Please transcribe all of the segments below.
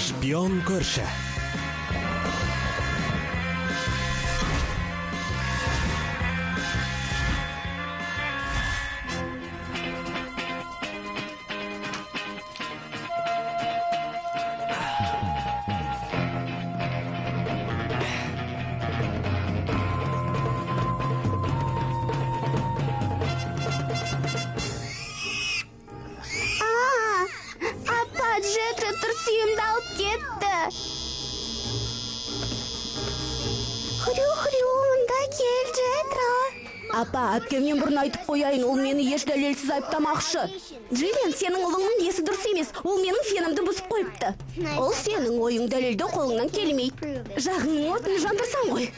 Шпион көрші. Апа, әпкемнен бұрын айтып қояйын, ол мені еш дәлелсіз айыптамақшы. Джиллиан, сенің ұлыңның есі дұрыс емес, ол менің фенімді бұзып қойыпты. Ол сенің ойың дәлелді қолыңнан келмейді. Жағыңның отын жандырсаң ғой.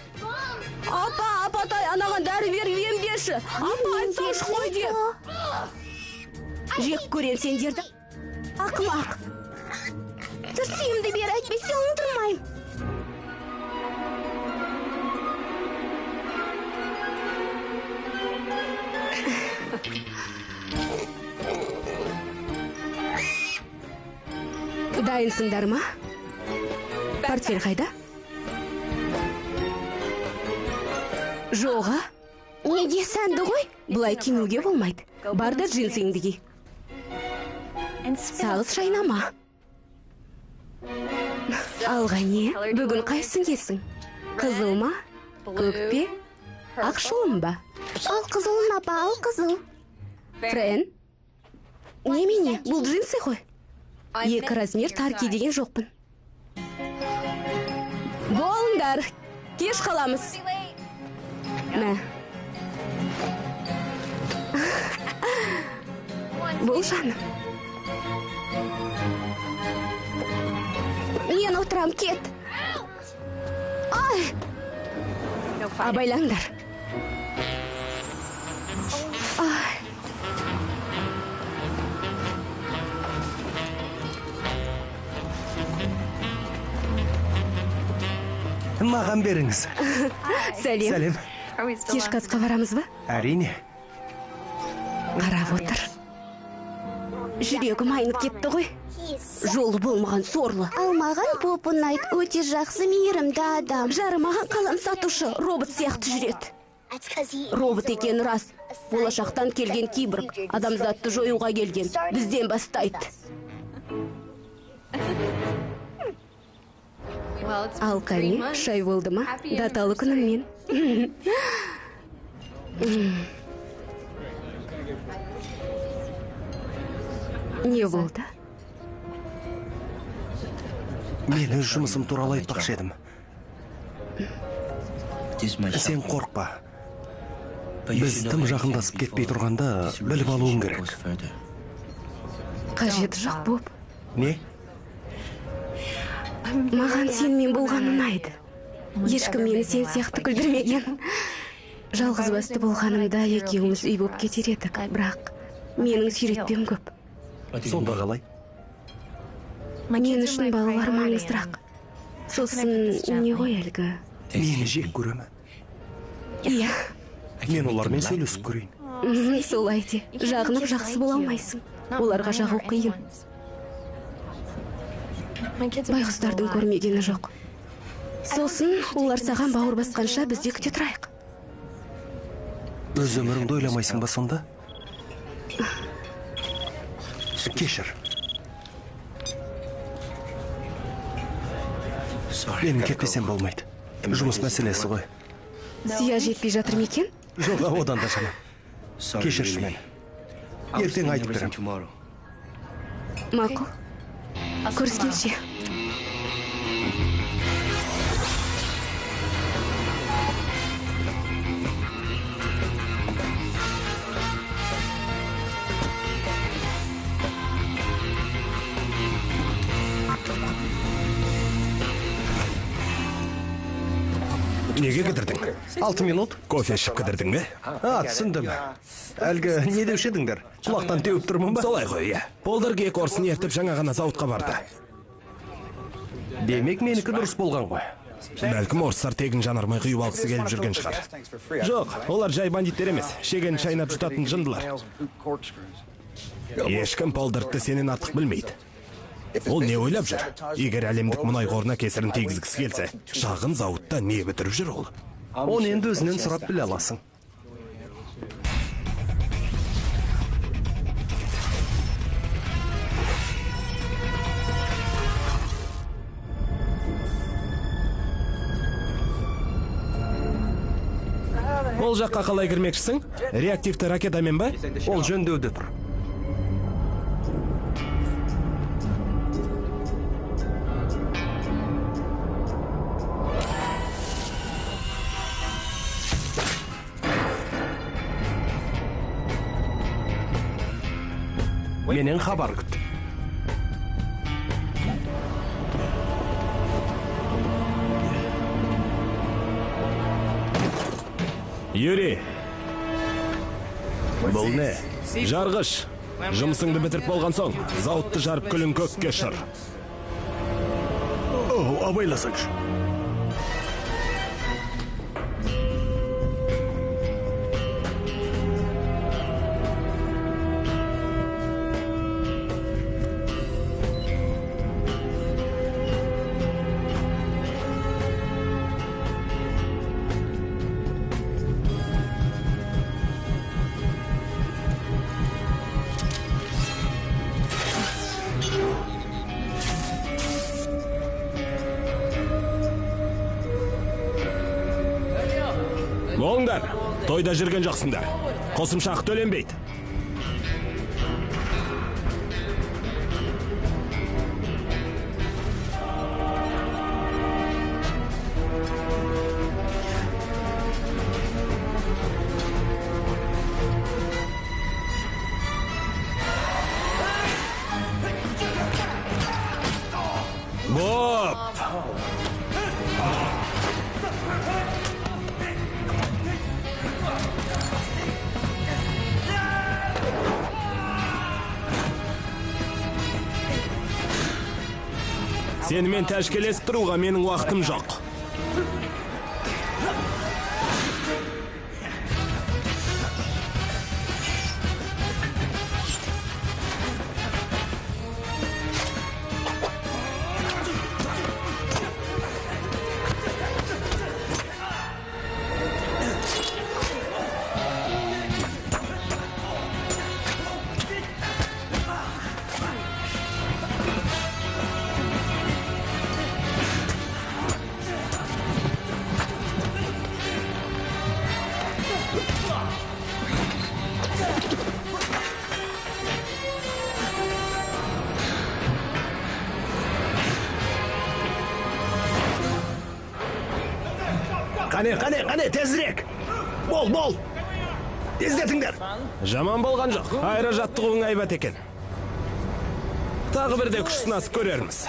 Апа, апатай, анаған дәрі беріп емдеші. Апа, айтсаңшы қой деп. Жек көрем сендерді. Ақымақ. Дұрыс емді бері әйтпесе ұмытылмайым. Дайынсыңдар ма? Портфель қайда? Жоға? Неге сәнді ғой? Бұлай кимеуге болмайды. Бар да джинсыңды ки. Сағыз шайнама. Алға не? Бүгін қайсың кесің? Қызыл ма? Көк пе? Ақшылым ба? Ал қызылын апа, ал қызыл. Френ? Немене? Бұл джинсы ғой? Екі размер тар кидеген жоқпын. Болыңдар, кеш қаламыз. Мә. Бол жаным. Мен отырам, кет. Ай! Абайлаңдар. Ай! Маған беріңіз. Сәлем. Сәлем. Кешкі асқа барамыз ба? Әрине. Қарап отыр. Жүрегім айнып кетті ғой. Жолы болмаған сорлы. Алмаған попын айт, өте жақсы мейірімді адам. Жарымаған қалам сатушы, робот сияқты жүреді. Робот екен рас. Болашақтан келген киборг, адамзатты жоюға келген. Бізден бастайды. Ал кәне, шай болды ма? Даталы күніңмен. Не болды? Мен өз жұмысым туралы айтпақшы едім. Сен қорқпа. Біз тым жақындасып кетпей тұрғанда біліп алуың керек. Қажеті жоқ боп. Не? Маған сенмен болған ұнайды. Ешкім мені сен сияқты күлдірмеген. Жалғыз басты болғанымда екеуміз үй боп кетер едік, бірақ менің сүйретпем көп. Сонда қалай? Мен үшін балалар маңыздырақ. Сосын не ғой әлгі? Мені жек көремі? Иә. Мен олармен сөйлесіп көрейін. Солай де, жағынып жақсы бола алмайсың. Оларға жағу қиын. Байғұстардың көрмегені жоқ. Сосын олар саған бауыр басқанша бізде күте тұрайық. Өз өміріңді ойламайсың ба сонда? Кешір. Менің кетпесем болмайды. Жұмыс мәселесі ғой. Сия жетпей жатыр ма екен? Жоқ, одан да жаман. Кешірші мені. Ертең айтып берем. Мақұл. Көріскенше. Неге кідірдің? 6 минут. Кофе ішіп кідірдің бе? Түсіндім. Әлгі не деуші едіңдер? Құлақтан теуіп тұрмын ба? Солай ғой, иә. Полдыр кек орсын ертіп жаңа ғана зауытқа барды. Демек менікі дұрыс болған ғой. Бәлкім орыстар тегін жанармай құйып алғысы келіп жүрген шығар. Жоқ, олар жай бандиттер емес, шеген шайнап жұтатын жындылар. Ешкім Полдырды сенен артық білмейді. Ол не ойлап жүр? Егер әлемдік мұнай қорына кесірін тигізгісі келсе, шағын зауытта не бітіріп жүр ол? Оны енді өзінен сұрап біле аласың. Ол жаққа қалай кірмекшісің? Реактивті ракетамен ба? Ол жөндеуде тұр. Менен хабар күт. Юрий, Бұл не? жарғыш. Жұмысыңды бітіріп болған соң, зауытты жарып күлін көкке ұшыр. Абайласаңшы. Болыңдар, тойда жүрген жоқсыңдар. Қосымша ақы төленбейді. Боп! Сенімен тәшкелесіп тұруға менің уақытым жоқ. Қане, тезірек! Бол! Тездетіңдер! Жаман болған жоқ. Айра жаттығуың айбат екен. Тағы бірде күш сынасып көрерміз.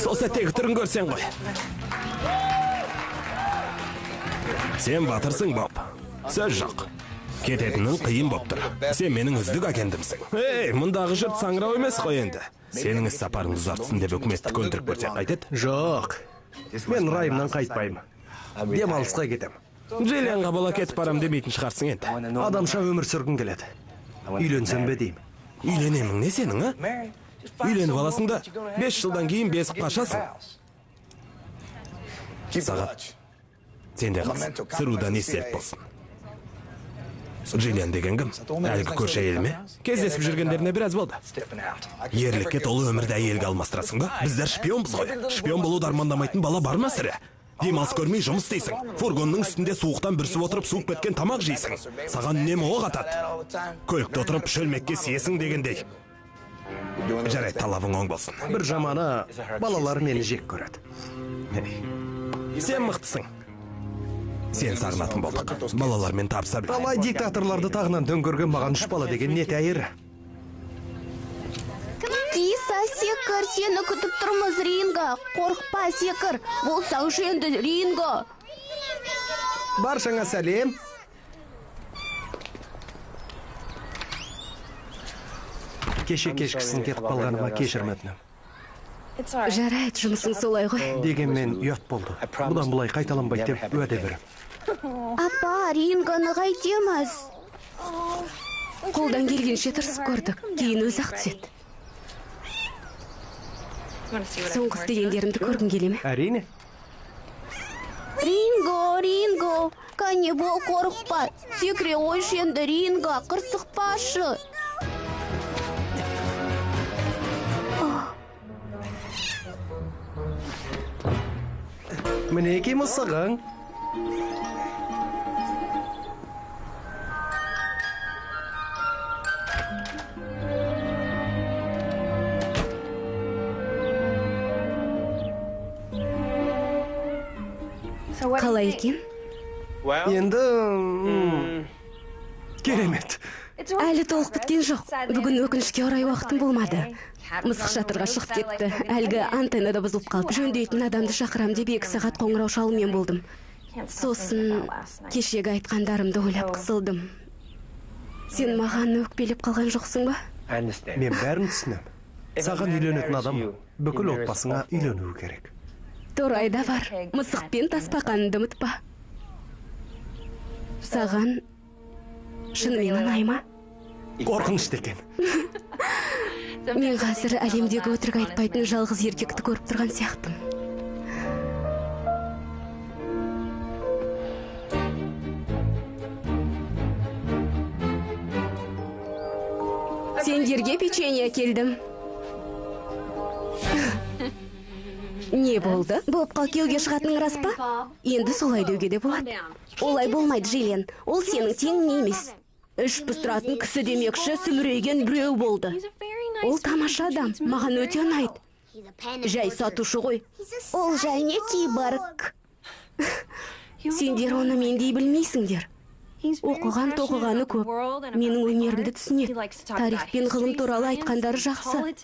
Сол сәттегі түрін көрсен ғой. Сен батырсың, Боб. Сөз жоқ. Кететінің қиын боп тұр. Сен менің үздік агентімсің. Мұндағы жұрт саңырау емес қой енді. Сенің іс сапарыңды ұзартсын деп үкіметті көндіріп көрсек қайтеді? Жоқ. Мен райымнан қайтпаймын. Демалысқа кетем. Джиллианға бола кетіп барам демейтін шығарсың енді. Адамша өмір сүргім келеді. Үйленсем бе деймін. Үйленемің не сенің, а? Үйленіп аласың да 5 жылдан кейін бесіп қашасың. Сағат. Сен де қалсын. Сыруда не серт болсын. Джиллиан деген кім? Әлгі көрші әйел ме? Кездесіп жүргендеріне біраз болды. Ерлікке толы өмірді әйелге алмастырасың ба? Біздер шпионбыз ғой. Шпион болуды армандамайтын бала бар ма сірә? Демалыс көрмей жұмыс істейсің. Фургонның үстінде суықтан бүрсіп отырып суық біткен тамақ жейсің. Саған үнемі оқ атады. Көлікте отырып шөлмекке сиесің дегендей. Жарайды, талабың оң болсын. Бір жаманы балалар мені жек көреді. Сен мықтысың. Сен сағынатын болдық. Балалармен табыса біл. Талай диктаторларды тағынан төңкерген маған 3 бала деген не тәйірі. Тиса, секір, сені күтіп тұрмыз, Ринго. Қорқпа, секір. Болсаңшы енді, Ринго. Баршаңа сәлем. Кеше кешкісін кетіп қалғаныма кешірім өтінем. Жарайды, жұмысың солай ғой. Дегенмен ұят болды. Бұдан бұлай қайталанбайды деп уәде берем. Апа, Ринганы қайтеміз. Қолдан келгенше тырысып көрдік, кейін өзі ақ түседі. Соңғы істегендерімді көргің келе ме? Әрине. Ринго, кәне бол қорықпа. Секіре қойшы енді, Ринго, қырсықпашы. Мінеки мысығың. Қалай екен? Енді... Керемет. Әлі толық біткен жоқ. Бүгін өкінішке орай уақытым болмады. Мысық шатырға шығып кетті. Әлгі антеннада бұзылып қалып, жөндейтін адамды шақырам деп 2 сағат қоңырау шалумен болдым. Сосын кешегі айтқандарымды ойлап қысылдым. Сен маған өкпелеп қалған жоқсың ба? Мен бәрін түсінем. Саған үйленетін адам бүкіл отбасыңа үйленуі керек. Торайда бар. Мысықпен тасбақанды ұмытпа. Саған шынымен ұнай ма? Қорқынышты екен. Мен қазір әлемдегі өтірік айтпайтын жалғыз еркекті көріп тұрған сияқтым. Сендерге печенье әкелдім. Не болды? Болып қал күйеуге шығатының рас па? Енді солай деуге де болады. Олай болмайды, Джиллиан. Ол сенің теңің емес. Іш пыстыратын кісі демекші сүмірейген біреу болды. Ол тамаша адам, маған өте ұнайды. Жай сатушы ғой. Ол және киборг. Сендер оны мендей білмейсіңдер. Оқыған тоқығаны көп. Менің өнерімді түсінеді. Тарих пен ғылым туралы айтқандары жақсы.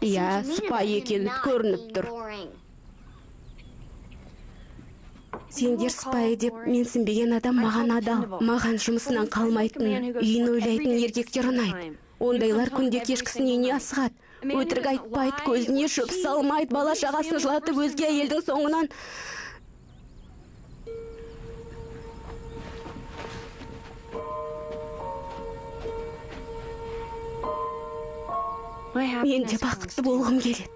Иә, спай екені көрініп тұр. Сендер спай деп менсінбеген адам маған адал. Маған жұмысынан қалмайтын, үйін ойлайтын еркектер ұнайды. Ондайлар күнде кешкісін үйіне асығады. Өтірік айтпайды, көзіне шөп салмайды, бала шағасын жылатып өзге әйелдің соңынан. Мен де бақытты болғым келеді.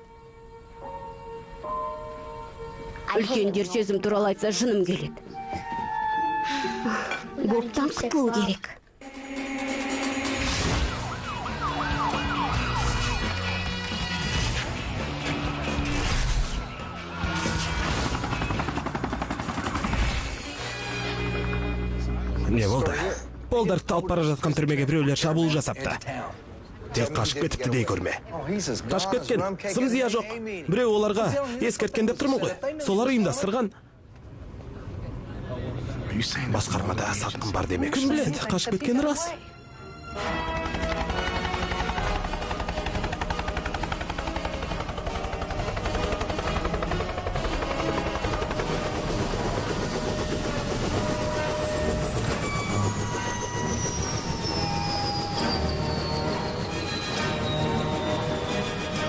Үлкендер сөзім туралы айтса жыным келеді. Боптан құтылу керек. Не болды? Полдар талып бара жатқан түрмеге біреулер шабуыл жасапты. Тек қашып кетіпті дей көрме. Қашып кеткен, сым-зия жоқ. Біреу оларға ескерткен деп тұрмын ғой. Солар ұйымдастырған. Басқармада сатқын бар демек. Кім біледі, қашып кеткен рас.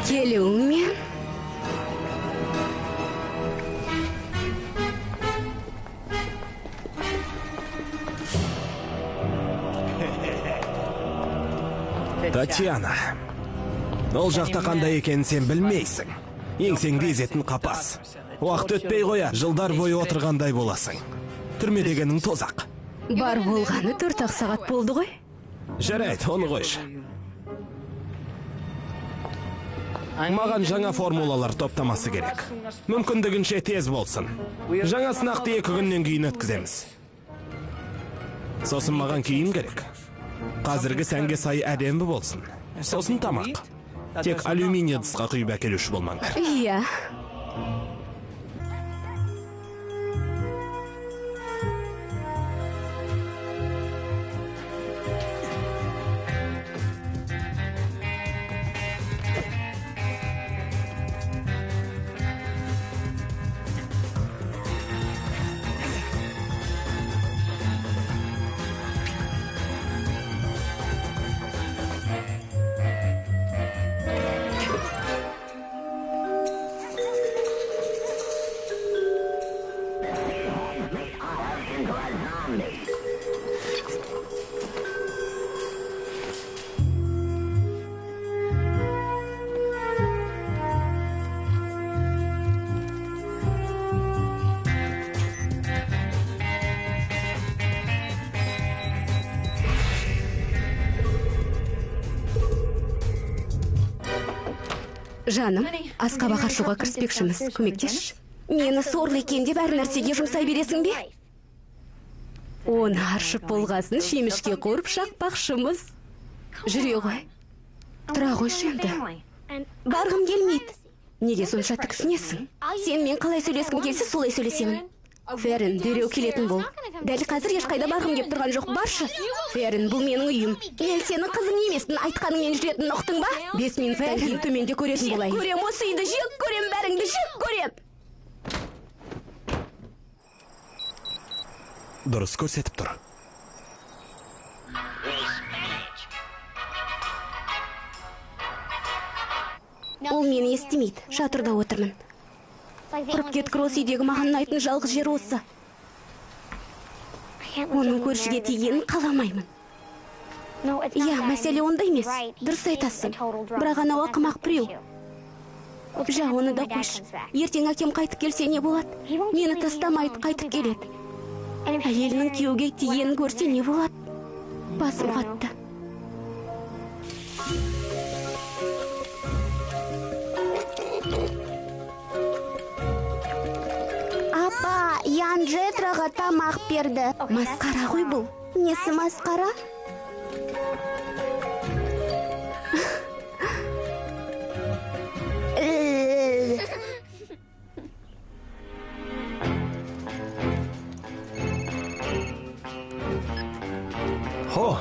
Келуіңмен? Татьяна, ол жақта қандай екенін сен білмейсің. Еңсеңді езетін қапас. Уақыт өтпей қоя, жылдар бойы отырғандай боласың. Түрме дегенің тозақ. Бар болғаны 4 сағат болды ғой. Жарайды, оны қойшы. Маған жаңа формулалар топтамасы керек. Мүмкіндігінше тез болсын. Жаңа сынақты 2 күннен кейін өткіземіз. Сосын маған киім керек. Қазіргі сәнге сай әдемі болсын. Сосын тамақ. Тек алюминий ыдысқа құйып әкелуші болмаңдар. Иә. Жаным, асқабақ ашуға кіріспекшіміз. Көмектесші. Мені сорлы екен деп әр нәрсеге жұмсай бересің бе? Оны аршып болғасын шемішке қорып шақпақшымыз. Жүре ғой. Тұра қойшы енді. Барғым келмейді. Неге сонша тіксінесің? Сен мен қалай сөйлескім келсе, солай сөйлесемін. Ферін, дереу келетін бол. Дәл қазір ешқайда барғым кеп тұрған жоқ, баршы. Ферін, бұл менің үйім. Мен сенің қызың емеспін, айтқаныңмен жүретін, ұқтың ба? 5 минуттан кейін төменде көретін болайын. Көрем осы үйді, жек көрем, бәріңді жек көрем. Дұрыс көрсетіп тұр. Ол мені естімейді, шатырда отырмын. Құрып кеткір осы үйдегі маған ұнайтын жалғыз жер осы. Оның көршіге тигенін қаламаймын. Иә, мәселе онда емес. Дұрыс айтасың. Бірақ анау ақымақ біреу. Жа, оны да қойшы. Ертең әкем қайтып келсе не болады? Мені тастамайды, қайтып келеді. Әйелінің күйеуге тигенін көрсе не болады? Басым қатты. Апа, Ян Джетраға тамақ берді. Масқара ғой бұл. Несі масқара?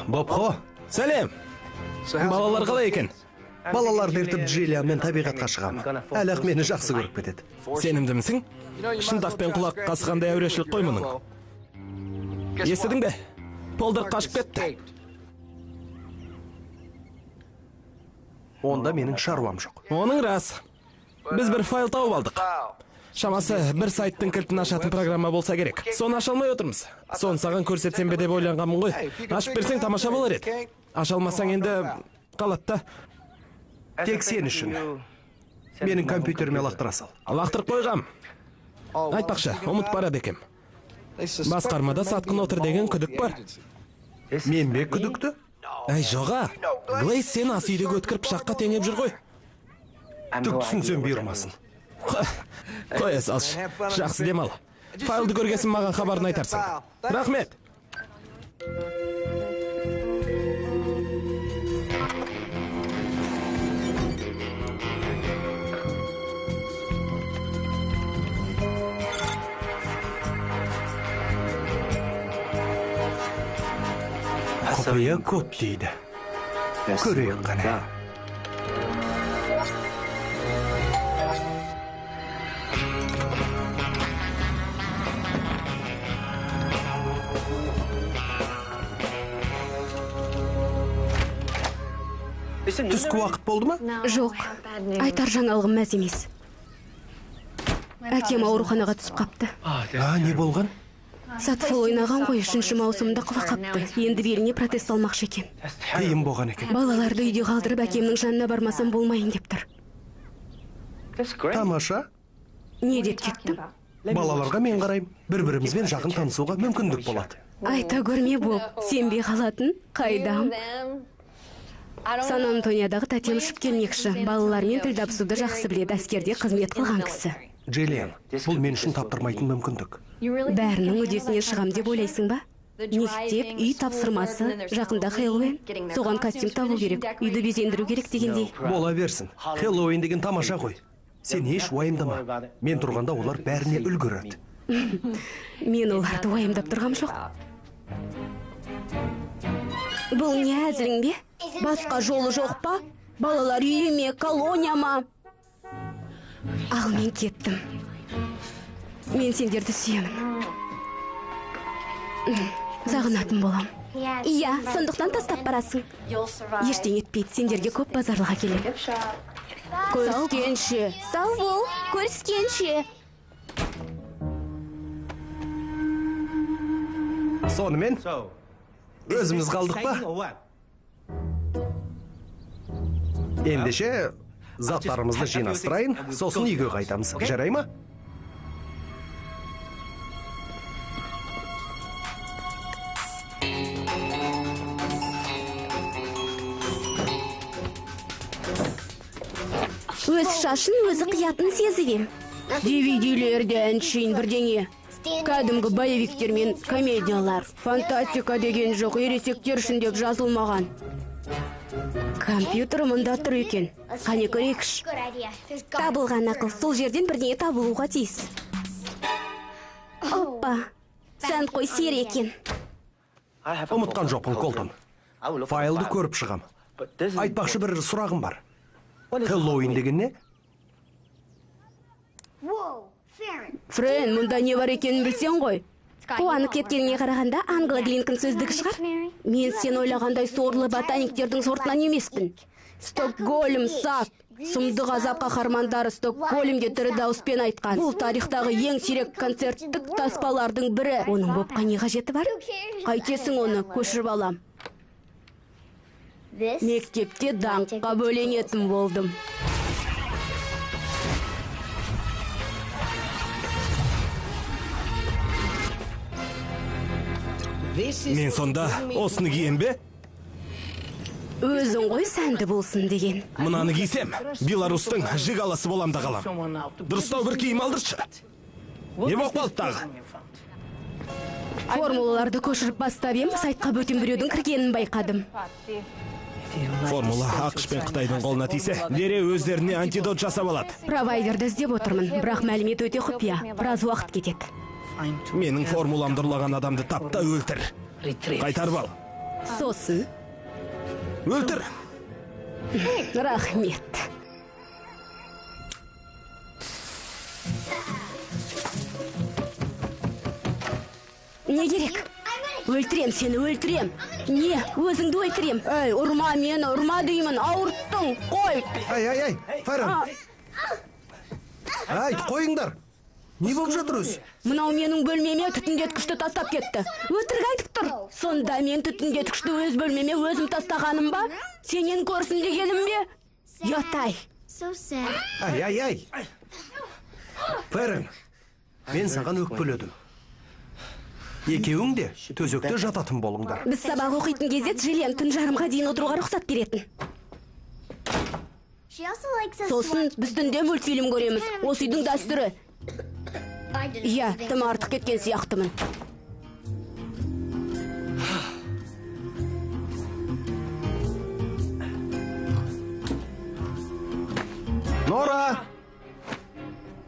Боб. Сәлем. Балалар қалай екен? Балаларды ертіп Джиллианмен табиғатқа шығам. Әлі ақ мені жақсы көріп кетеді. Сенімдімісің? Шындақпен құлақ қасығандай әурешілік қой мұның. Естідің бе? Полдыр қашып кетті. Онда менің шаруам жоқ. Оның рас. Біз бір файл тауып алдық. Шамасы бір сайттың кілтін ашатын программа болса керек. Соны аша алмай отырмыз. Соны саған көрсетсем бе деп ойланғанмын ғой. Ашып берсең тамаша болар еді. Аша алмасаң енді қалатта. Тек сен үшін. Менің компьютеріме лақтыра сал. Лақтырып қойғам. Айтпақшы, ұмыт барады екем. Басқармада сатқын отыр деген күдік бар. Мен бе күдікті? Әй, жоға. Глейс сен ас үйдегі өткір пышаққа теңеп жүр ғой. Түк түсінсем бұйырмасын. Қоя салшы. Жақсы демал. Файлды көргесін маған хабарын айтарсың. Рахмет. Құпия көп дейді. Көрейік қана. Түскі уақыт болды ма? Жоқ, айтар жаңалығым мәз емес. Әкем ауруханаға түсіп қапты. Не болған? Сатфол ойнаған ғой, 3-ші маусымда құлап қапты. Енді беліне протез салмақшы екен. Қиын болған екен. Балаларды үйде қалдырып әкемнің жанына бармасам болмайын деп тұр. Тамаша. Не деп кеттім? Балаларға мен қарайым. Бір-бірімізбен жақын танысуға мүмкіндік болады. Айта көрме бол, сенбей қалатын қайдам. Сан-Антониядағы тәтем ұшып келмекші. Балалармен тіл табысуды жақсы біледі, әскерде қызмет қылған кісі. Джиллиан, бұл мен үшін таптырмайтын мүмкіндік. Бәрінің үдесінен шығам деп ойлайсың ба? Мектеп, үй тапсырмасы, жақында Хэллоуин. Соған костюм табу керек, үйді безендіру керек дегендей. Бола берсін. Хэллоуин деген тамаша ғой. Сен еш уайымдама. Мен тұрғанда олар бәріне үлгереді. Мен оларды уайымдап тұрғам жоқ. Бұл не әзілің бе? Басқа жолы жоқ па? Балалар үйі ме, колония ма? Ал мен кеттім. Мен сендерді сүйемін. Сағынатын болам. Иә, сондықтан тастап барасың. Ештеңе етпейді, сендерге көп базарлыға келем. Көріскенше. Сау бол, көріскенше. Сонымен, өзіміз қалдық па? Ендеше, заттарымызды жинастырайын, сосын үйге қайтамыз. Жарай ма? Өз шашын өзі қиятын сезігем. DVD-лерде әншейін бірдеңе. Кәдімгі боевиктер мен комедиялар. Фантастика деген жоқ, ересектер үшін деп жазылмаған. Компьютер мұнда тұр екен. Қане көрейікш. Табылған ақыл, сол жерден бірдеңе табылуға тиіс. Оппа, сән қой сер екен. Ұмытқан жоқпын, Колтон. Файлды көріп шығам. Айтпақшы бір сұрағым бар. Хэллоуин деген не? Френ, мұнда не бар екенін білсең ғой. Қуанып кеткеніңе қарағанда Англа Глинкін сөздігі шығар. Мен сен ойлағандай сорлы ботаниктердің сортынан емеспін. Стокгольм сақ. Сұмдық азап қаһармандары Стокгольмде тірі дауыспен айтқан. Бұл тарихтағы ең сирек концерттік таспалардың бірі. Оның бопқа не қажеті бар? Қайтесің оны, көшіріп алам. Мектепте даңққа бөленетін болдым. Мен сонда осыны кием бе? Өзің ғой сәнді болсын деген. Мынаны кисем, Беларустың жигаласы болам да қалам. Дұрыстау бір киім алдыршы. Не болып қалды тағы? Формулаларды көшіріп бастап ем, сайтқа бөтен біреудің кіргенін байқадым. Формула ақш пен Қытайдың қолына тисе, дереу өздеріне антидот жасап алады. Провайдерді іздеп отырмын, бірақ мәлімет өте құпия. Біраз уақыт кетеді. Менің формуламды ұрлаған адамды тап та өлтір. Қайтарып ал. Сосын, Өлтір. рахмет. Не керек? Өлтірем сені, өлтірем. Не, өзіңді өлтірем. Әй, ұрма мені, ұрма деймін, ауырттың, қой. Ай, Файран. Ай, қойыңдар. Не болып жатыр өзі? Мынау менің бөлмеме түтіндеткішті тастап кетті. Өтірік айтып тұр. Сонда мен түтіндеткішті өз бөлмеме өзім тастағаным ба? Сенен көрсін дегенім бе? Ятай. Ай. Файран, мен саған өкпеледім. Екеуің де төсекте жататын болыңдар. Біз сабақ оқитын кезде Джиллиан түн жарымға дейін отыруға рұқсат беретін. Сосын біз түнде мультфильм көреміз. Осы үйдің дәстүрі. Иә, тым артық кеткен сияқтымын. Нора!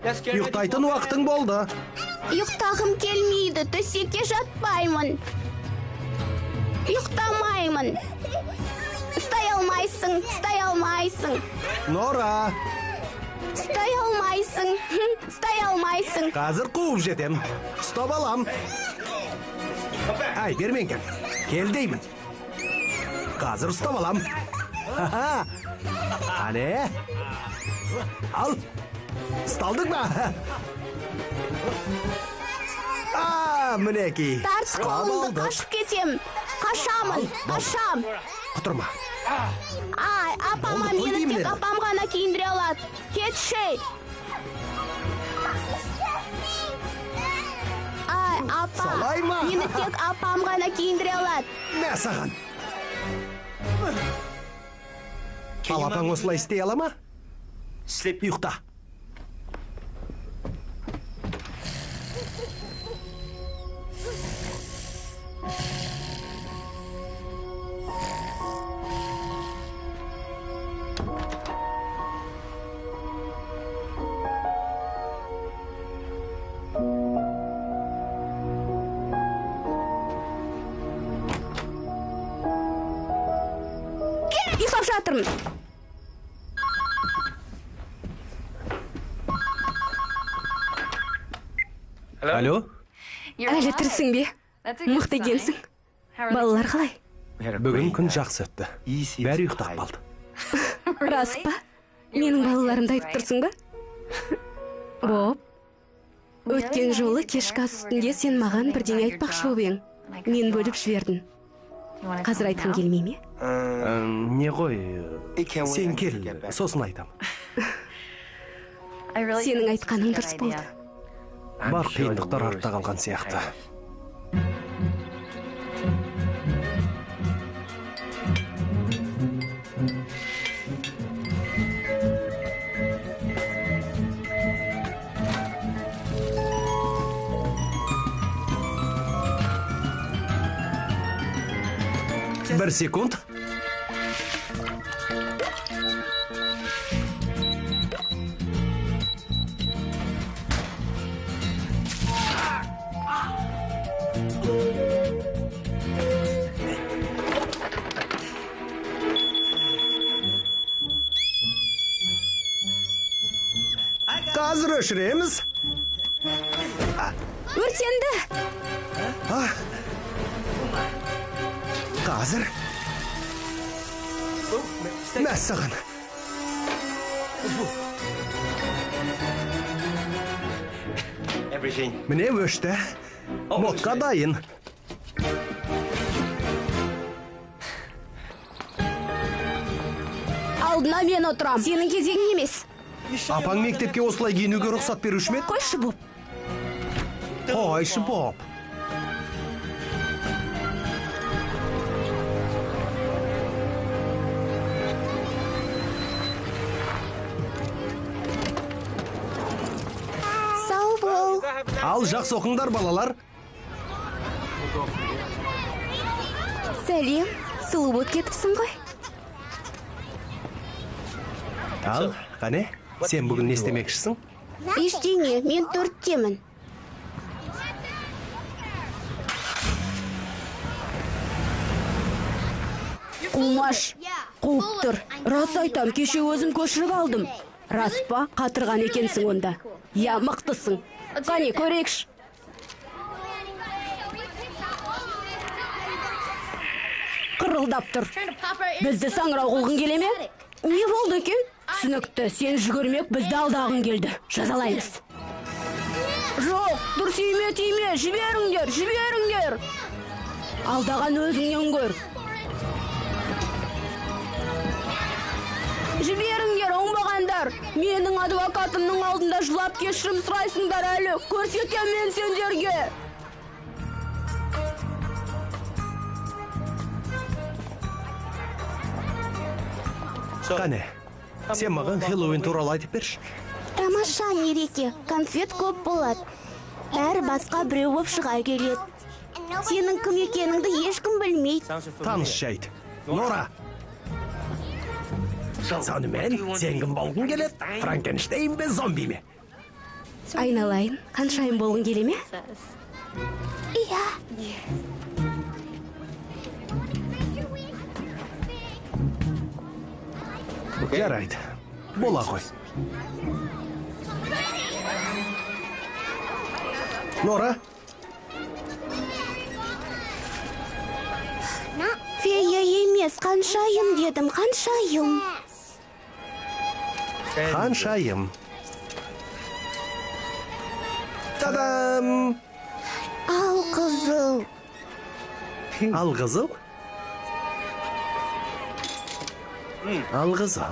Ұйықтайтын уақытың болды. Ұйықтағым келмейді, төсекке жатпаймын. Ұйықтамаймын. Стай алмайсың. Нора! Стай алмайсың. Қазір қуып жетем. Ұстап алам. Ай, бермеңкем. Кел деймін. Қазір ұстап алам. Қане? Ал. Ұсталдың ба? Мінеки. Тарс қолымды қашып кетем. Қашам. Құтырма. Ай, апама мені тек апам ғана киіндіре алады. Кетші. Ай, апа, Солай ма? мені тек апам ғана киіндіре алады. Мә саған. Ал апаң осылай істей ала ма? Ұйықта. Ұйықтап жатырмын. Алло? Әлі тірісің бе? Мықты екенсің. Балалар қалай? Бүгін күн жақсы өтті. Бәрі ұйықтап қалды. Рас па? Менің балаларымды айтып тұрсың ба? Боп, өткен жолы кешкі ас үстінде сен маған бірдеңе айтпақшы болып ең. Мен бөліп жібердім. Қазір айтқың келмей ме? Не ғой, сен кел, сосын айтам. Сенің айтқаның дұрыс болды. Бар қиындықтар артта қалған сияқты. 1 секунд. Қазір өшіреміз. Өртенді. Қазір. Мәссаған. Міне өшті. Мотқа дайын. Алдына мен отырам. Сенің кезегің емес. Апаң мектепке осылай киінуге рұқсат беруші ме еді? Қойшы Боб. Қойшы Боб. Сау бол. Ал жақсы оқыңдар, балалар. Сәлем. Сұлу болып кетіпсің ғой. Ал, қане, сен бүгін не істемекшісің? Ештеңе, мен 4-темін. Қумаш, қуып тұр. Рас айтам, кеше өзім көшіріп алдым. Рас па, қатырған екенсің онда. Я, мықтысың. Қане, көрекш. Қырылдап тұр. Бізді саңырау қылғың келе ме? Не болды екен? Түсінікті, сен жүгірмек, бізді алдағың келді. Жазалаймыз. Жоқ, дұрыс тиме, жіберіңдер. Алдаған өзіңнен көр. Жіберіңдер, оңбағандар. Менің адвокатымның алдында жылап кешірім сұрайсыңдар әлі. Көрсетем мен сендерге. Қане, сен маған Хэллоуин туралы айтып берші. Тамаша мереке, конфет көп болады. Бәрі басқа біреу болып шыға келеді. Сенің кім екеніңді ешкім білмейді. Таныс жайт. Нора. Сонымен, сен кім болғың келеді? Франкенштейн бе, зомби ме? Айналайын, қаншайым болғың келе ме? Иә. Жарайды. Бола қой. Нора. Фея емес, қаншайым дедім, қаншайым. Қаншайым. Тадам! Ал қызыл. Ал қызыл? Ал қызыл.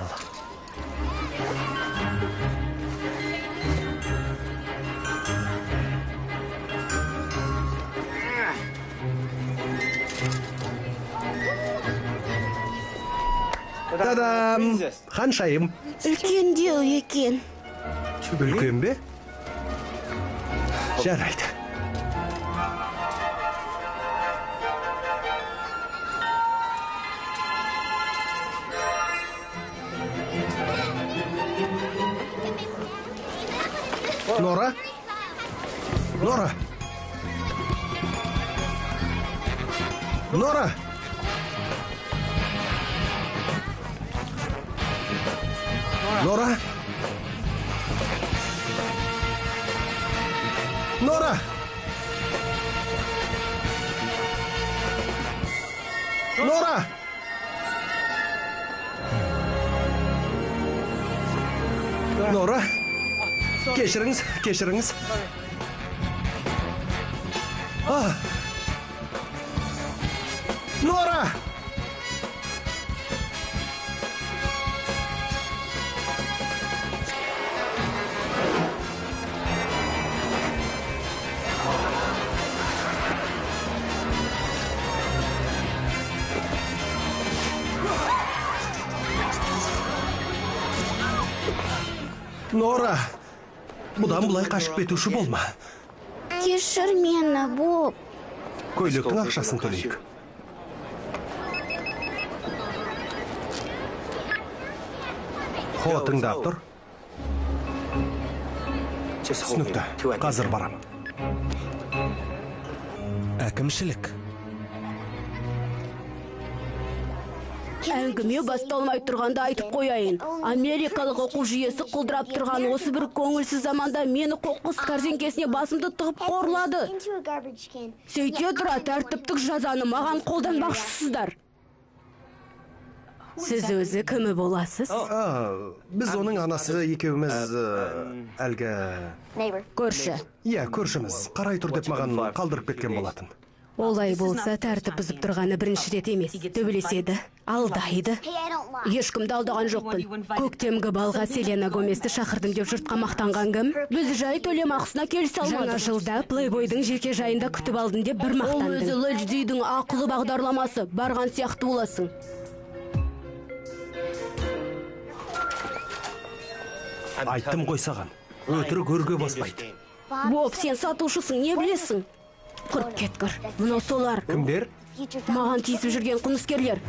Тадам! Қаншайым? Үлкендеу екен. Үлкен бе? Жарайды. Нора? Нора? Нора? Нора? Нора? Нора? Нора? Кешіріңіз. Нора! Нора! Бұдан бұлай қашып кетуші болма. Кешір мені, Боб. Көйлектің ақшасын төлейік. Хо, тыңдап тұр. Түсінікті, қазір барам. Әкімшілік. Әңгіме басталмай тұрғанда айтып қояйын. Америкалық оқу жүйесі құлдырап тұрған осы бір көңілсіз заманда мені қоқыс кәрзеңкесіне басымды тығып қорлады. Сөйте тұра тәртіптік жазаны маған қолданбақшысыздар. Сіз өзі кімі боласыз? Біз оның анасы екеуміз әлгі... Көрші. Иә, көршіміз. Қарай тұр деп маған қалдырып кеткен болатын. Олай болса тәртіп бұзып тұрғаны бірінші рет емес. Төбелеседі, алдайды. Ешкімді алдаған жоқпын. Көктемгі балға Селена Гоместі шақырдым деп жұртқа мақтанған кім? Біз жай төлем ақысына келісе алмадық. Жаңа жылда Плейбойдың жеке жайында күтіп алдым деп бір мақтандым. Ол өзі Лэдждидің ақылы бағдарламасы. Барған сияқты боласың. Айттым ғой саған. Өтірік өрге баспайды. Боб, сен сатушысың, не білесің? Құрт кеткір. Мынау солар. Кімдер? Маған тиісіп жүрген қылмыскерлер.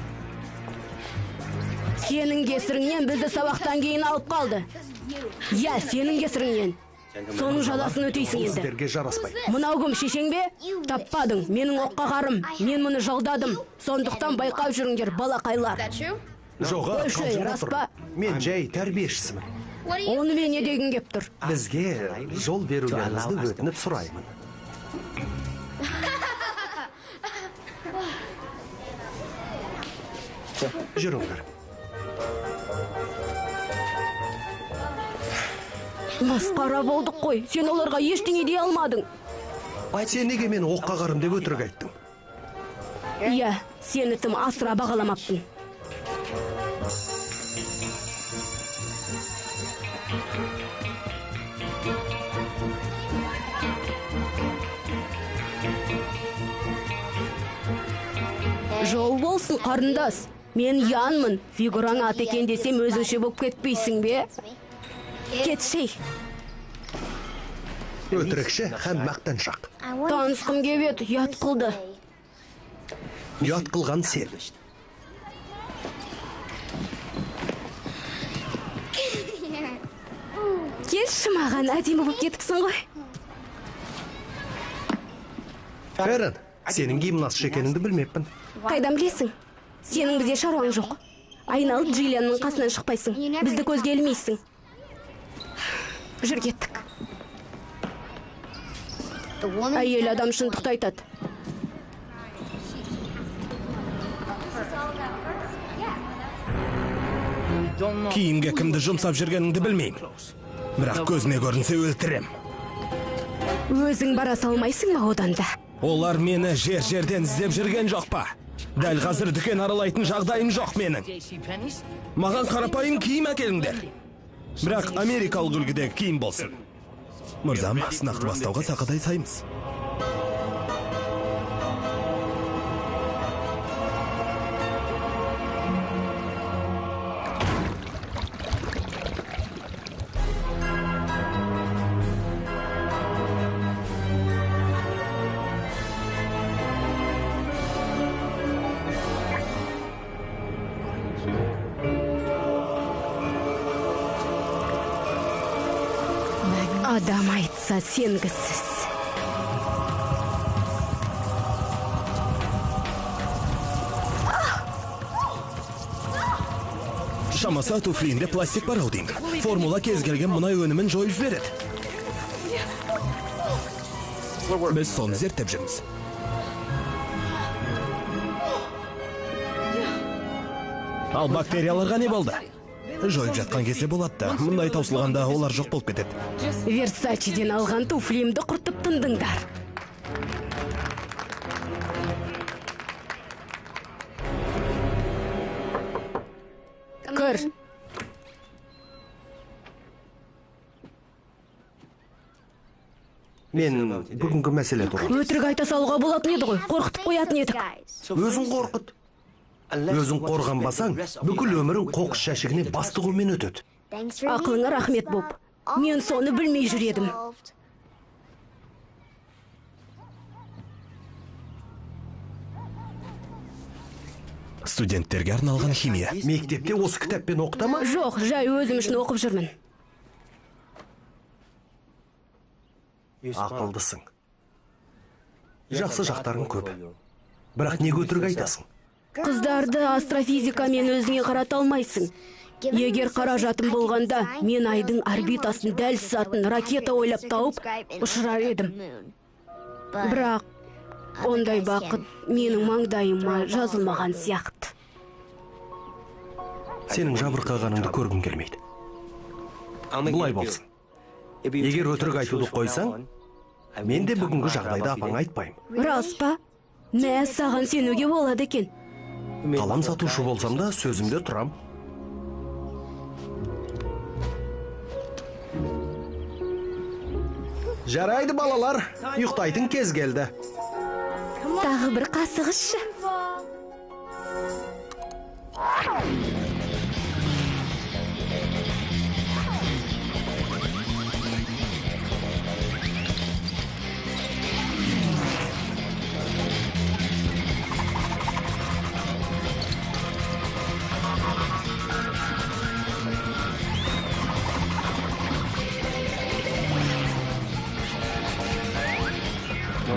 Сенің кесіріңнен бізді сабақтан кейін алып қалды. Иә, сенің кесіріңнен. Соның жазасын өтейсің енді. Сіздерге жараспайды. Мынау кім, шешең бе? Таппадың, менің оққа қарым. Мен мұны жалдадым. Сондықтан байқап жүріңдер, балақайлар. Жоға, Қойшы, рас па? Мен жай тәрбиешісімін. Оны мен не деген кеп тұр? Бізге жол берулеріңізді өтініп сұраймын. Жүріңдер. Масқара болдық қой. Сен оларға ештеңе дей алмадың. Сен неге мен оққа қарым деп өтірік айттың? Иә, сені тым асыра бағаламаппын. Жол болсын, қарындас. Мен Янмын. Фигураң ат екен десем өзіңше болып кетпейсің бе? Кетшей. Өтірікші һәм мақтаншақ. Танысқым кеп еді, ұят қылды. Ұят қылған сен. Келші маған, әдемі болып кетіпсің ғой. Ферен, сенің гимнаст екеніңді білмеппін. Қайдан білесің? Сенің бізде шаруаң жоқ. Айналып Джиллианның қасынан шықпайсың. Бізді көзге ілмейсің. Жүр кеттік. Әйел адам шындықты айтады. Киімге кімді жұмсап жүргеніңді білмеймін. Бірақ көзіне көрінсе өлтірем. Өзің бара салмайсың ба одан да? Олар мені жер-жерден іздеп жүрген жоқ па? Дәл қазір дүкен аралайтын жағдайым жоқ менің. Маған қарапайым киім әкеліңдер. Бірақ америкалық үлгідегі киім болсын. Мырзам, сынақты бастауға сақадай саймыз. Адам айтса сенгісіз. Шамаса туфлиінде пластик бар ау деймін. Формула кез келген мұнай өнімін жойып жібереді. Біз соны зерттеп жүрміз. Ал бактерияларға не болды? Жойып жатқан кезде болады да, мұндай таусылғанда олар жоқ болып кетеді. Версачиден алған туфлимді құртып тындыңдар. Көр. Мен бүгінгі мәселе туралы. Өтірік айта салуға болатын еді ғой, қорқытып қоятын едік. Өзің қорқыт. Өзің қорғанбасаң, бүкіл өмірің қоқыс жәшігіне бастығумен өтеді. Ақылыңа рахмет Боб. Мен соны білмей жүредім. Студенттерге арналған химия. Мектепте осы кітаппен оқыта ма? Жоқ, жай өзім үшін оқып жүрмін. Ақылдысың. Жақсы жақтарың көп. Бірақ неге өтірік айтасың? Қыздарды астрофизикамен өзіңе қарата алмайсың. Егер қаражатым болғанда, мен айдың орбитасын дәл сызатын ракета ойлап тауып ұшырар едім. Бірақ ондай бақыт менің маңдайыма жазылмаған сияқты. Сенің жабырқағаныңды көргім келмейді. Бұлай болсын. Егер өтірік айтуды қойсаң, мен де бүгінгі жағдайда апаңа айтпаймын. Рас па? Мә, саған сенуге болады екен. Қалам сатушы болсам да сөзімде тұрам. Жарайды балалар, ұйықтайтын кез келді. Тағы бір қасығызшы.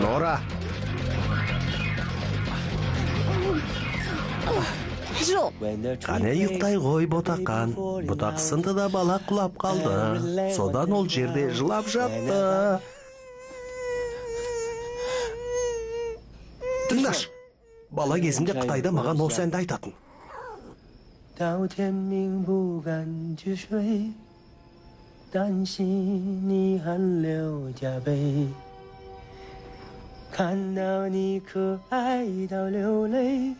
Нора, Жоқ, қане ұйықтай ғой ботақан. Ботақ сынды да бала құлап қалды. Содан ол жерде жылап жатты. Тыңдаш, бала кезінде Қытайда маған осы әнді айтатын. 到天明不敢去睡，担心你汗流浃背，看到你可爱到流泪，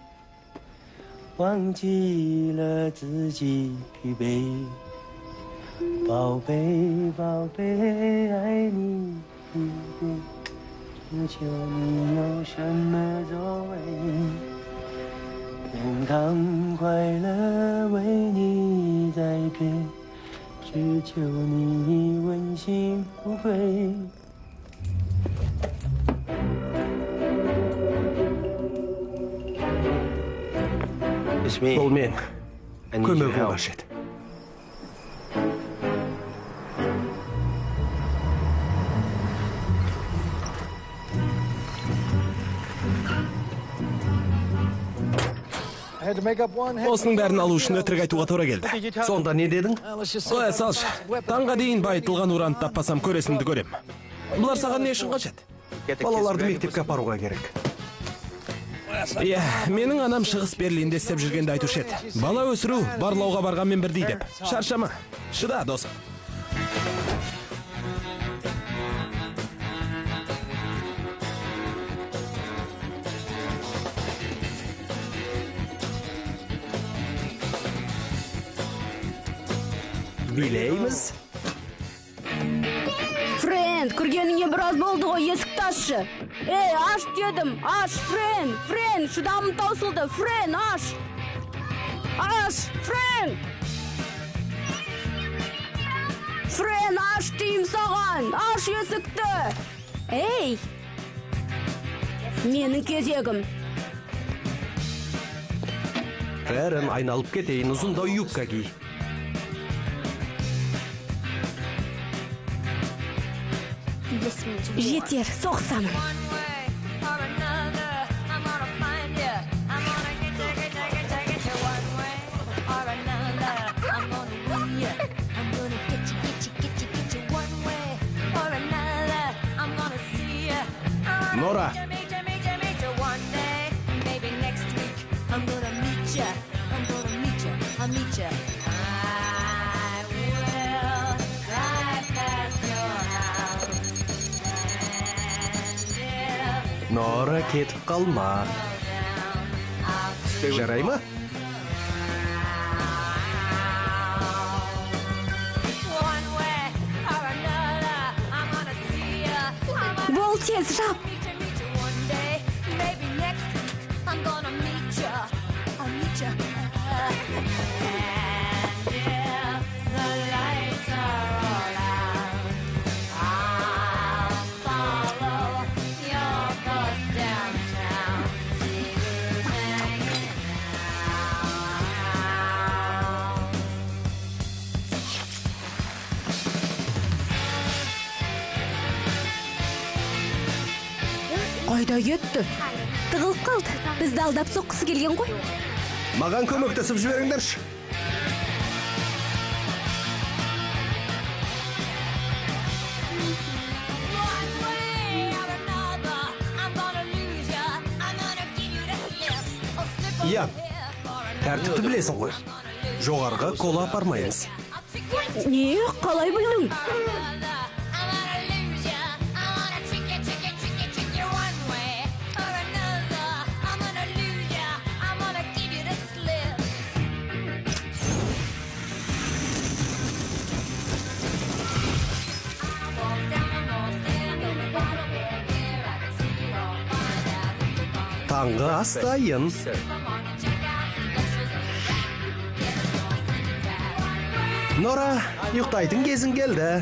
忘记了自己疲惫。宝贝，宝贝，爱你一辈，只求你有什么作为。 健康快乐为你栽培，只求你问心无愧。Бұл мен. Көмегім қажет. Осының бәрін алу үшін өтірік айтуға тура келді. Сонда не дедің? Қоя салшы. Таңға дейін байытылған уранды таппасам көресіңді көрем. Бұлар саған не үшін қажет? Балаларды мектепке апаруға керек. Иә, менің анам шығыс Берлинде істеп жүргенді айтушы еді. Бала өсіру барлауға барғанмен бірдей деп. Шаршама. Шыда, досым. Билейміз. Френд, кіргеніңе біраз болды ғой, есікті ашшы. Ей, аш дедім, аш, Френд, Френд, шыдамым таусылды, Френд, аш. Аш, Френд. Френд, аш деймін саған, аш есікті. Ей, менің кезегім. Бәрін айналып кетейін, ұзында юбка ки. Жетер, соқсамын. Нора. Нора, кетіп қалма. Жарай ма? Бол тез жап. Қайда кетті? Тығылып қалды. Бізді алдап соққысы келген ғой. Маған көмектесіп жіберіңдерші. Я, тәртіпті білесің ғой. Жоғарға кола апармаймыз. Не, қалай білдің? Таңғы астайын. Нора, ұйықтайтын кезің келді.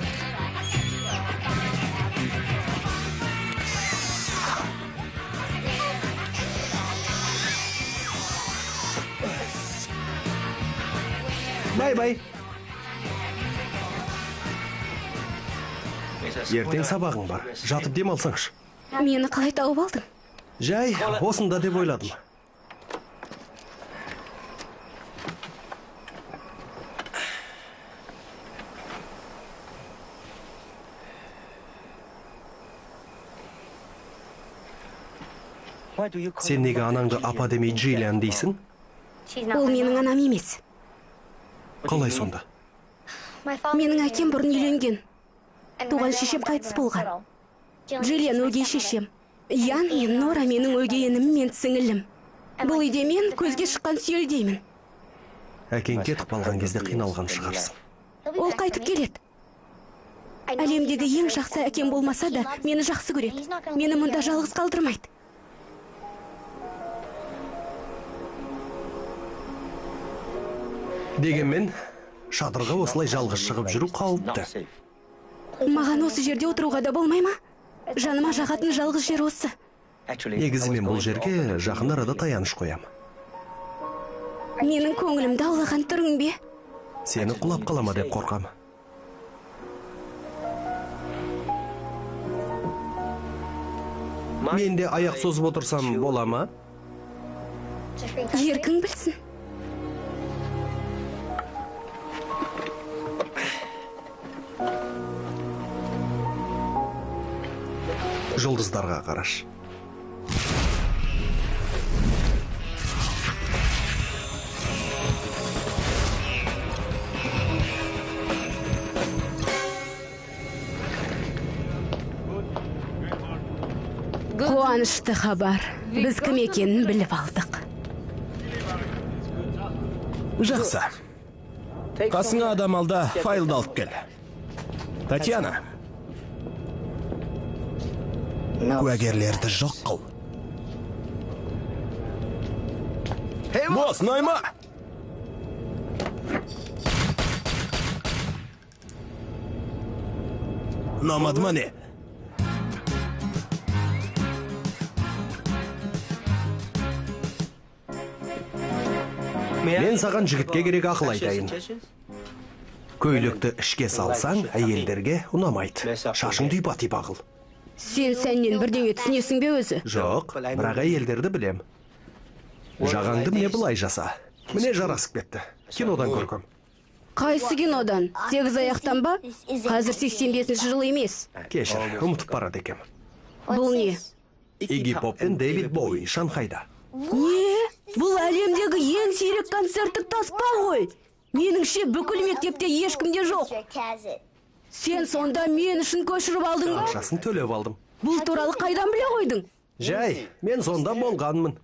Бай-бай. Ертең сабағың бар. Жатып демалсаңшы. Мені қалай тауып алдың? Жай, осында деп ойладым. Сен неге анаңды апа демей Джиллиан дейсің? Ол менің анам емес. Қалай сонда? Менің әкем бұрын үйленген. Туған шешем қайтыс болған. Джиллиан өгей шешем. Ян мен Нора менің өгей інім мен сіңілім. Бұл үйде мен көзге шыққан сүйелдеймін. Әкең кетіп қалған кезде қиналған шығарсың. Ол қайтып келеді. Әлемдегі ең жақсы әкем болмаса да, мені жақсы көреді. Мені мұнда жалғыз қалдырмайды. Дегенмен, шатырға осылай жалғыз шығып жүру қауіпті. Маған осы жерде отыруға да болмай ма? Жаныма жағатын жалғыз жер осы. Негізімен бұл жерге жақын арада таяныш қоям. Менің көңілімді аулаған түрің бе? Сені құлап қалама деп қорқам. Мен де аяқ созып отырсам бола ма? Еркің білсін. Жұлдыздарға қараш. Қуанышты хабар. Біз кім екенін біліп алдық. Жақсы. Қасыңа адам алда файлды алып кел. Татьяна. Куәгерлерді жоқ қыл. Бос, Найма! Намадыма не? Мен саған жігітке керек ақыл айтайын. Көйлекті ішке салсаң, әйелдерге ұнамайды. Шашың түйпа-түйпа қыл. Сен сәннен бірдеңе түсінесің бе өзі? Жоқ, бірақ әйелдерді білем. Жағаңды міне былай жаса. Міне жарасып кетті. Кинодан көркем. Қайсы кинодан? 8 аяқтан ба? Қазір 85-ші жыл емес. Кешір, ұмытып барады екем. Бұл не? Игги Поп пен Дэвид Боуи Шанхайда. Не? Бұл әлемдегі ең сирек концерттік таспа ғой. Меніңше бүкіл мектепте ешкімде жоқ. Сен сонда мен үшін көшіріп алдың ба? Ақшасын төлеп алдым. Бұл туралы қайдан біле қойдың? Жай, мен сонда болғанмын.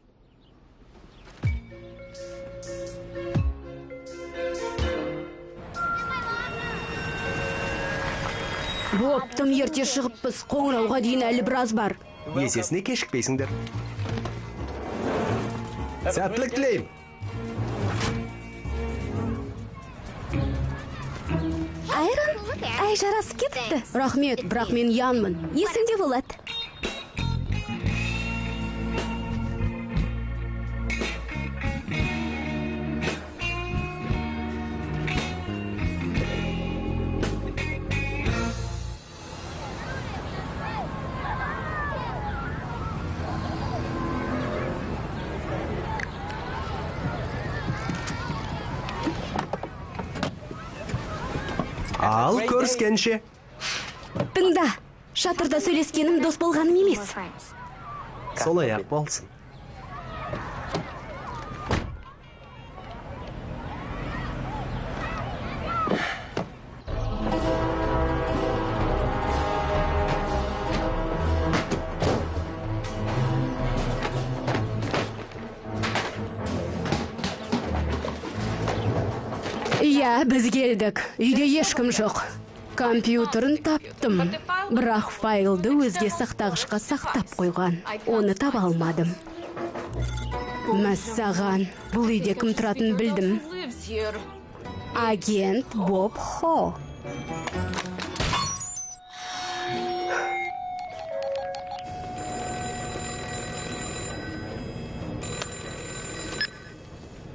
Боптым, ерте шығыппыз. Қоңырауға дейін әлі біраз бар. Есесіне кешікпейсіңдер. Сәттілік тілеймін. Айрон, әй жарасып кетіпті. Рахмет, бірақ мен Янмын. Есіңде болады. Ал көріскенше. Тыңда, шатырда сөйлескенім дос болғаным емес. Солай ақ болсын. Иә, біз келдік. Үйде ешкім жоқ. Компьютерін таптым. Бірақ файлды өзге сақтағышқа сақтап қойған. Оны таба алмадым. Мәссаған, бұл үйде кім тұратын білдім. Агент Боб Хо.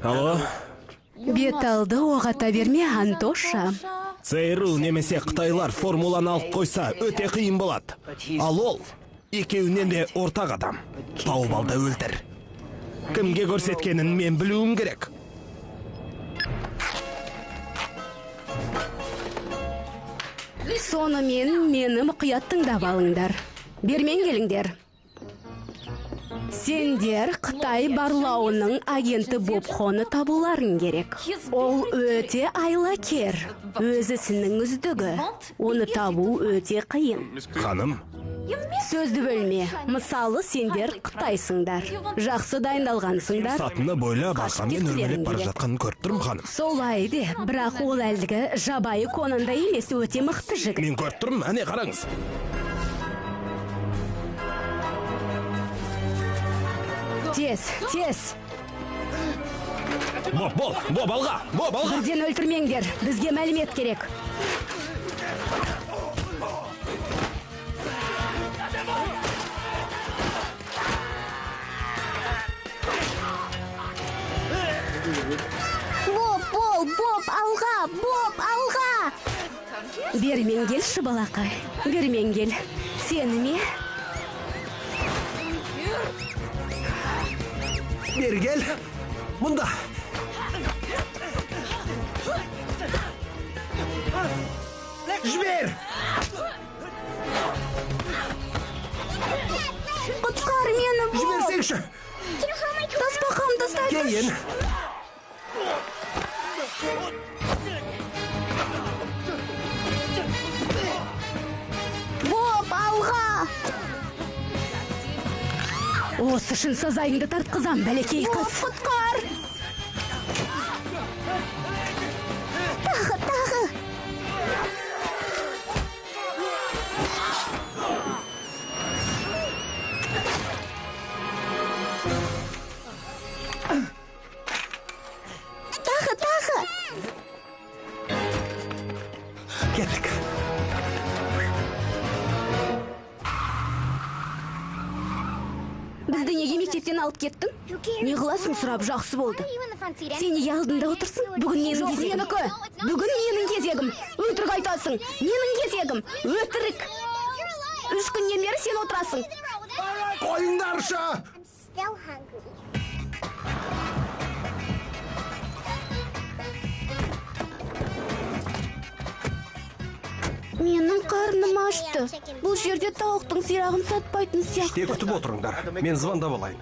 Алло, Бет алды оғата берме, Антоша. ЦРУ немесе Қытайлар формуланы алып қойса, өте қиын болады. Ал ол, екеуінен де ортақ адам. Тауып ал да өлтір. Кімге көрсеткенін мен білуім керек. Сонымен мені мұқият тыңдап алыңдар. Бермен келіңдер. Сендер Қытай барлауының агенті Боб Хоны табуларың керек. Ол өте айлакер. Өзі ісінің үздігі. Оны табу өте қиын. Ханым, Сөзді бөлме. Мысалы, сендер Қытайсыңдар. Жақсы дайындалғансыңдар. сатыны бойлап Қашып арқамен кеткілерің өрмелеп бара керек. жатқанын көріп тұрмын, ханым. Солай де, бірақ ол әлгі жабайы Конанда емес, өте мықты жігіт. Мен көріп тұрмын, әне қараңыз. Тез. Боб алға. Бірден өлтірмеңдер. Бізге мәлімет керек. Боб, алға! Бермен келші, балақай. Бермен кел. Сені ме? Бергел. Мұнда. Жібер. Құтқар мені, Боб. Жіберсеңші. Тасбақамды ұстайсың. Кейін. Боб, алға! Осы үшін сазайыңды тартқызам, бәлекей қыз. Құтқар! Тағы! Кеттік. Бізді неге мектептен алып кеттің? Не қыласың сұрап, жақсы болды. Сен неге алдында отырсың? Бүгін менің кезегім. Бүгін менің кезегім. Өтірік айтасың. Менің кезегім. Өтірік. 3 күннен бері сен отырасың. Қойыңдаршы. Менің қарным ашты. Бұл жерде тауықтың сирағын сатпайтын Де сияқты. күтіп отырыңдар. Мен звондап алайын.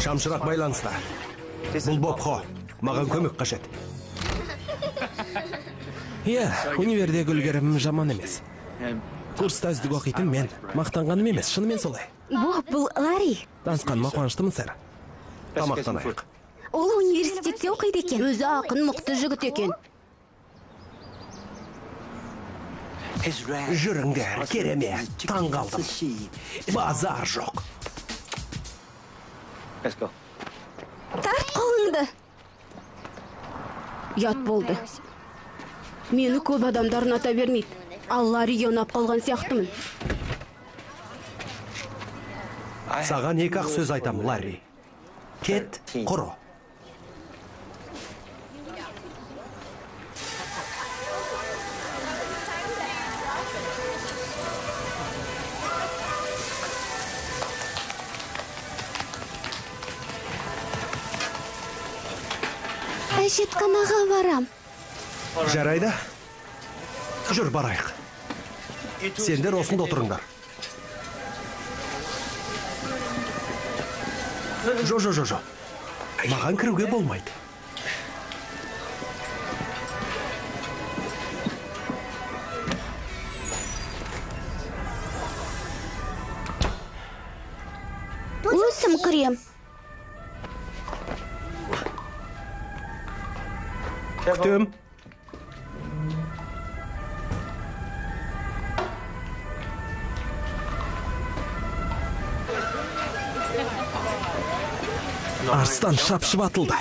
Шамшырақ байланыста. Бұл Боб Хо. Маған көмек қажет. Иә, универдегі үлгерімім жаман емес. Курста үздік оқитын мен. Мақтанғаным емес, шынымен солай. Боб, бұл Ларри. Танысқаныма қуаныштымын, сэр. Тамақтанайық. Ол университетте оқиды екен. Өзі ақын мықты жігіт екен. Жүріңдер, керемет. Таң қалдым. Базар жоқ. Тарт қолыңды. Ят болды. Мені көп адамдар ұната бермейді. Ал Ларриге ұнап қалған сияқтымын. Саған екі-ақ сөз айтам, Ларри. Кет, құры. Әжетханаға барам. Жарайды. Жүр барайық. Сендер осында отырыңдар. Жо. Маған кіруге болмайды. Өзім кірем. Күтем. Арыстан шапшып атылды.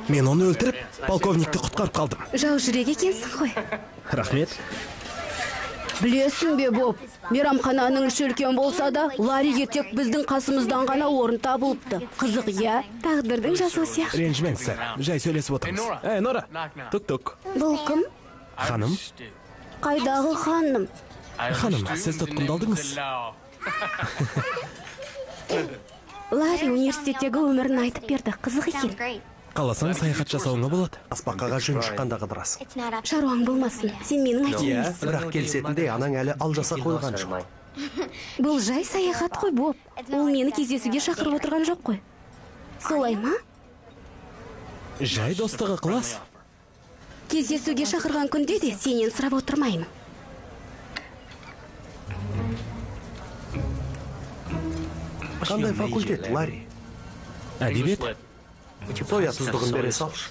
Мен оны өлтіріп, полковникті құтқарып қалдым. Жау жүрек екенсің ғой. Рахмет. Білесің бе, Боб, мейрамхананың іші үлкен болса да, Ларриге тек біздің қасымыздан ғана орын табылыпты. Қызық, иә? Тағдырдың жазуы сияқты. Ренжімеңіз, сэр. Жай сөйлесіп отырмыз. Нора, тук-тук. Бұл кім? Ханым? Қайдағы ханым? Ханым, сіз тұтқындалдыңыз. Ларри университеттегі өмірін айтып берді. Қызық екен. Қаласаң саяхат жасауыңа болады. Аспаққаға жөн шыққанда қыдырасың. Шаруаң болмасын. Сен менің әкемсің. Бірақ келсетінде анаң әлі алжаса қойған жоқ. Бұл жай саяхат қой, Боб. Ол мені кездесуге шақырып отырған жоқ қой. Солай ма? Жай достығы қылас. Кездесуге шақырған күнде де сенен сұрап отырмаймын. Қандай факультет, Ларри? Әдебиет? Соя тұздығын бере салшы.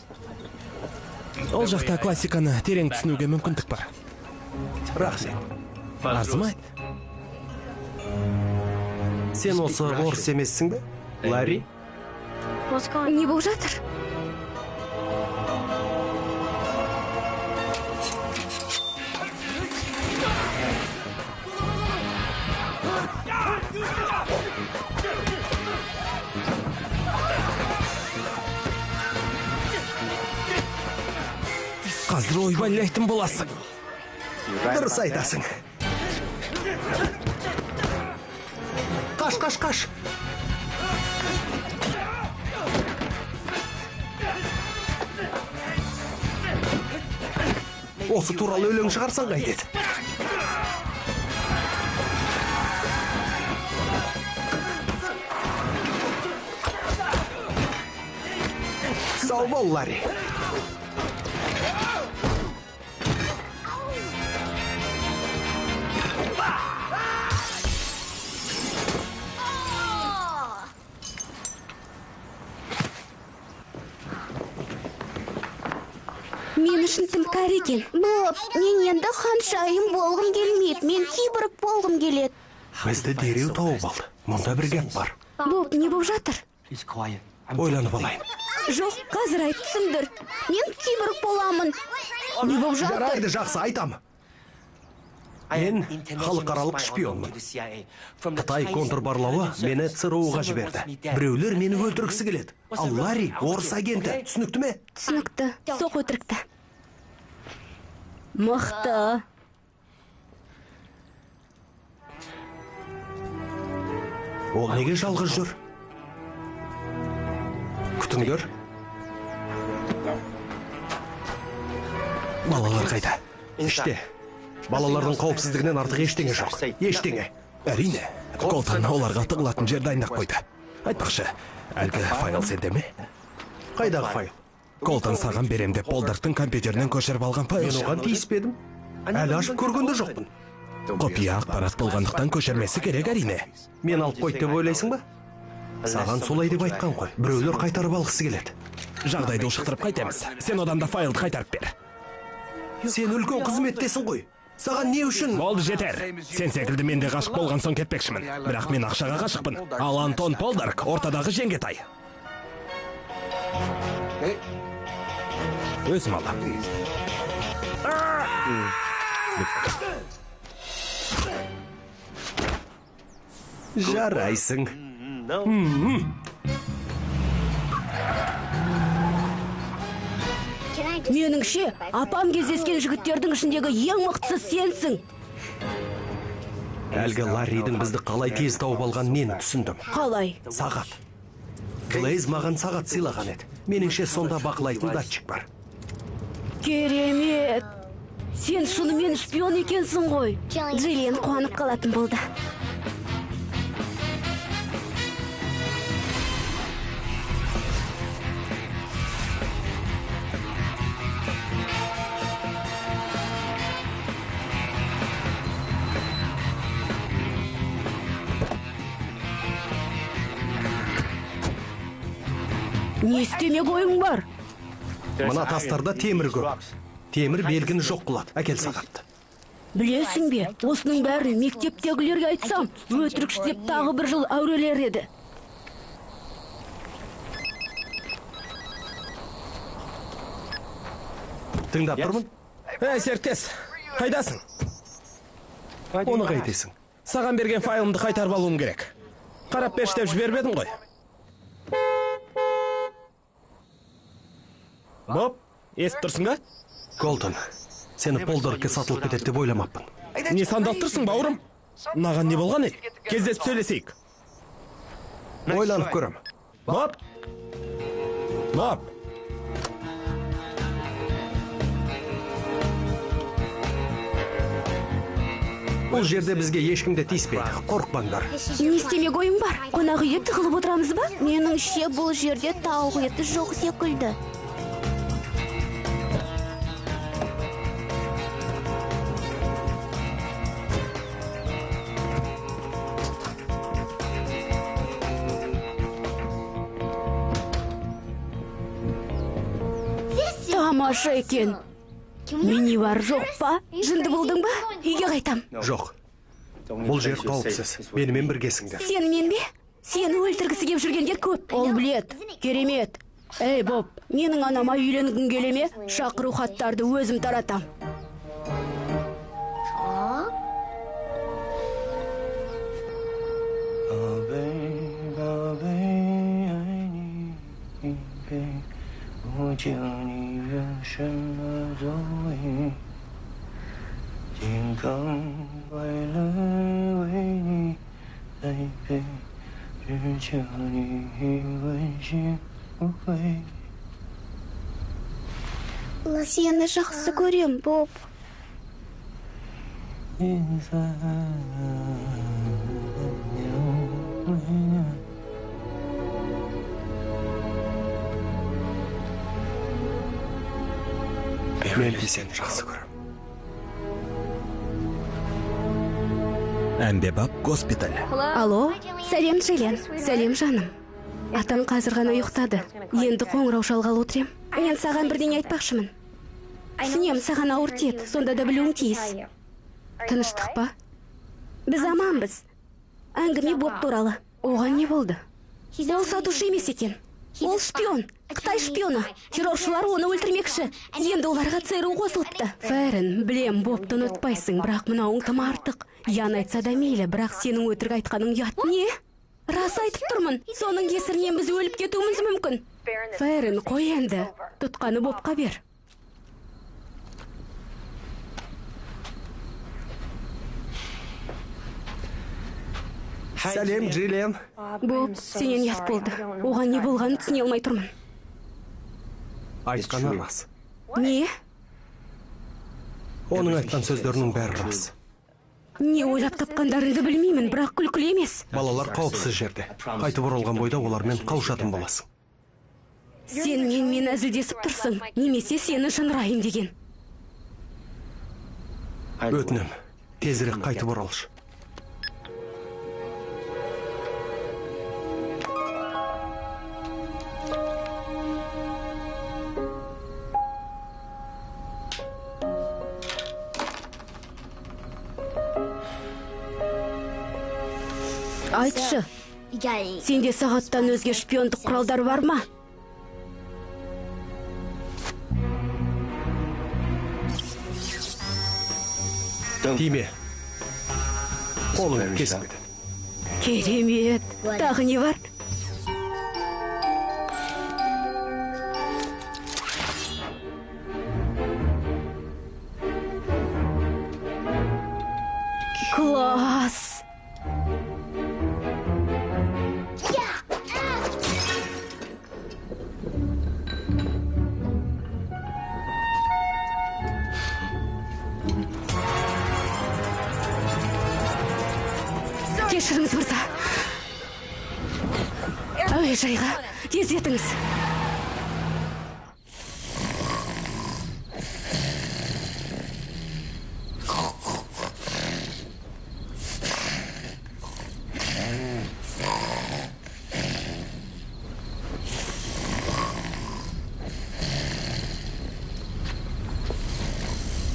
Ол жақта классиканы терең түсінуге мүмкіндік бар. Рахмет. Арзымайды. Сен осы орыс емессің бе, Ларри? Не болып жатыр? Қазір ойбайлайтын боласың. Дұрыс айтасың. Қаш. Осы туралы өлең шығарсаң қайтеді. Сау бол, Ларри. Мен үшін тым кәрі екен. Боб, мен енді ханшайым болғым келмейді. Мен киборг болғым келеді. Бізді дереу тауып алды. Мұнда бір гәп бар. Боб, не болып жатыр? Ойланып алайын. Жоқ, қазір айт түсіндір. Мен киборг боламын. Не болып жатыр? Жарайды, жақсы, айтам. Мен халықаралық шпионмын. Қытай контрбарлауы мені ЦРУ-ға жіберді. Біреулер мені өлтіргісі келеді. Ал Ларри орыс агенті. Түсінікті ме? Түсінікті. Соқ өтірікті. Мықты. Ол неге жалғыз жүр? Күтіңдер. Балалар қайда? Іште. Балалардың қауіпсіздігінен артық ештеңе жоқ. Ештеңе. Әрине. Колтон оларға тығылатын жер дайындап қойды. Айтпақшы, әлгі файл сенде ме? Қайдағы файл? Колтон саған берем деп Полдартың компьютерінен көшіріп алған файл. Мен оған тиіспедім. Әлі ашып көргенде жоқпын. Құпия ақпарат болғандықтан көшірмесі керек әрине. Мен алып қойды деп ойлайсың ба? Саған солай деп айтқан ғой. Біреулер қайтарып алғысы келеді. Жағдайды ушықтырып қайтеміз. Сен одан да файлды қайтарып бер. Сен үлкен қызметтесің ғой. Саған не үшін? Болды, жетер. Сен секілді мен де ғашық болған соң кетпекшімін. Бірақ мен ақшаға ғашықпын. Ал Антон Полдарк ортадағы жеңгетай. Өз малы. Жарайсың. Меніңше, апам кездескен жігіттердің ішіндегі ең мықтысы сенсің. Әлгі Ларридің бізді қалай тез тауып алған мен түсіндім. Қалай? Сағат. Глейз маған сағат сыйлаған еді. Меніңше сонда бақылайтын датчик бар. Керемет! Сен шынымен шпион екенсің ғой. Джиллиан қуанып қалатын болды. Не істемек ойың бар? Мына тастарда темір көп. Темір белгіні жоқ қылады. Әкел сағатты. Білесің бе, осының бәрін мектептегілерге айтсам, өтірікшілеп тағы бір жыл әурелер еді. Тыңдап тұрмын. Серіктес, қайдасың? Оны қайтесің? Саған берген файлымды қайтарып алуым керек. Қарап берші деп жібермедің ғой. Боп, естіп тұрсың ба? Голден, сені полдорке сатылып кетеді деп ойламаппын. Не сандалып тұрсың, бауырым? Маған не болған ел? Кездесіп сөйлесейік. Ойланып көрем. Боп! Боп! Бұл жерде бізге ешкімде тиіспейді. Қорықпаңдар. Не істемек ойың бар? Қонақ үйде тығылып отырамыз ба? Меніңше бұл жерде тауық еті жоқ секілді. Тамаша екен. Мені бар жоқ па? Жынды болдың ба? Үйге қайтам. Жоқ. Бұл жер қауіпсіз. Менімен біргесіңдер. Сенімен бе? Сені өлтіргісі кеп жүргендер көп. Ол білет. Керемет. Ей, Боб, менің анама үйленгің келе ме? Шақыру хаттарды өзім таратам. Сені жақсы көрем, Боб. Мен де сені жақсы көрем. Әмбебап госпиталь. Алло, сәлем, Джиллиан. Сәлем, жаным. Атаң қазір ғана ұйықтады. Енді қоңырау шалғалы отырем. Мен саған бірдеңе айтпақшымын. Түсінем, саған ауыр тиеді, сонда да білуің тиіс. Тыныштық па? Біз аманбыз. Әңгіме Боб туралы. Оған не болды? Ол сатушы емес екен. Ол шпион. Қытай шпионы. Терроршылар оны өлтірмекші. Енді оларға ЦРУ қосылыпты. Фәрін, білем, Бобты ұнатпайсың, бірақ мынауың тым артық. Ян айтса да мейлі, бірақ сенің өтірік айтқаның ұят. Не? Рас айтып тұрмын. Соның кесірінен біз өліп кетуіміз мүмкін. Фәрін, қой енді. Тұтқаны Бобқа бер. Сәлем, Джиллиан. Боб, сенен ұят болды. Оған не болғанын түсіне алмай тұрмын. Айтқаны рас. Не? Оның айтқан сөздерінің бәрі рас. Не ойлап тапқандарыңды білмеймін, бірақ күлкілі емес. Балалар қауіпсіз жерде. Қайтып оралған бойда олармен қауышатын боласың. Сен мен әзілдесіп тұрсың, немесе сені жынырайын деген. Өтінем, тезірек қайтып оралшы. Айтшы, сенде сағаттан өзге шпиондық құралдар бар ма? Тиме. Қолың кесмеді. Керемет. Тағы не бар? Класс. Кешіріңіз мырза. Әуежайға тез етіңіз.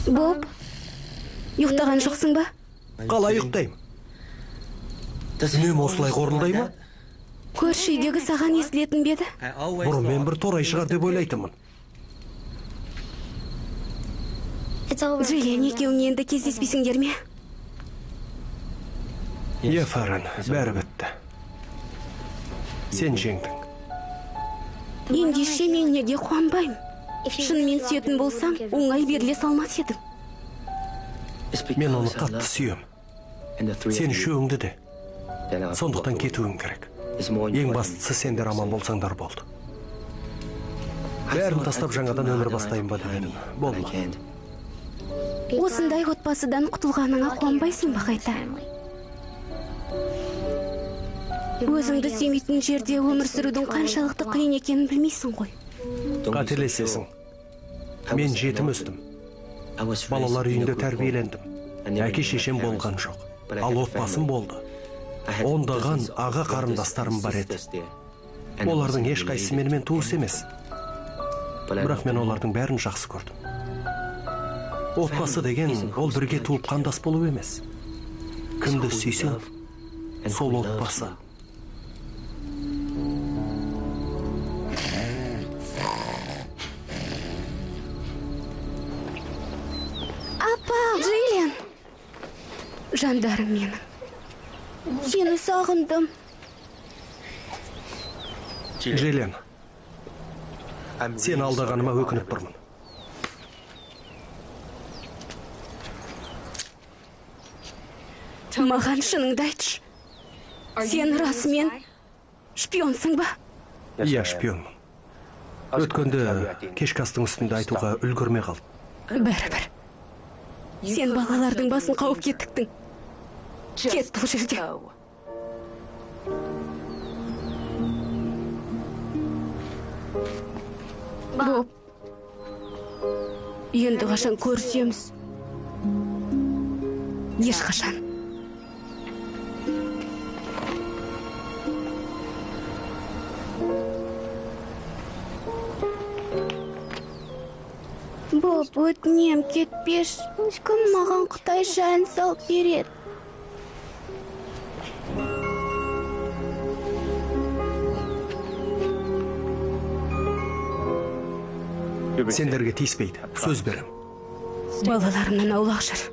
Боб, ұйықтаған жоқсың ба? Қалай ұйықтаймын? Үнемі осылай қорылдай ма? Көрші үйдегі саған естілетін беді? Бұрын мен бір торай шығар деп ойлайтынмын. Джиллиан, екеуің енді кездеспейсіңдер ме? Фарен, бәрі бітті. Сен жеңдің. Ендеше мен неге қуанбаймын? Шынымен сүйетін болсаң, оңай беріле салмас едім. Мен оны қатты сүйем. Сен үшеуіңді де. Сондықтан кетуің керек. Ең бастысы сендер аман болсаңдар болды. Бәрін тастап жаңадан өмір бастайын ба дегенім. Болма. Осындай отбасыдан құтылғаныңа қуанбайсың ба қайта? Өзіңді сүймейтін жерде өмір сүрудің қаншалықты қиын екенін білмейсің ғой. Қателесесің. Мен жетім өстім. Балалар үйінде тәрбиелендім. Әке шешем болған жоқ. Ал отбасым болды. Ондаған аға қарындастарым бар еді. Олардың ешқайсысы менімен туыс емес. Бірақ мен олардың бәрін жақсы көрдім. Отбасы деген ол бірге туып қандас болу емес. Кімді сүйсең, сол отбасы. Апа, Джиллиан! Жандарым менің. Сені сағындым. Джиллиан, сен алдағаныма өкініп тұрмын. Маған шыныңды айтшы. Сен расымен шпионсың ба? Иә, шпионмын. Өткенде кешкі астың үстінде айтуға үлгермей қалдым. Бәрібір. Сен балалардың басын қауіпке тіктің. Кет бұл жерде. Боб, енді қашан көрісеміз? Ешқашан. Боб, өтінем кетпеш. Кім маған қытайша ән салып береді? Сендерге тиіспейді. Сөз берем. Балаларымнан аулақ жүр.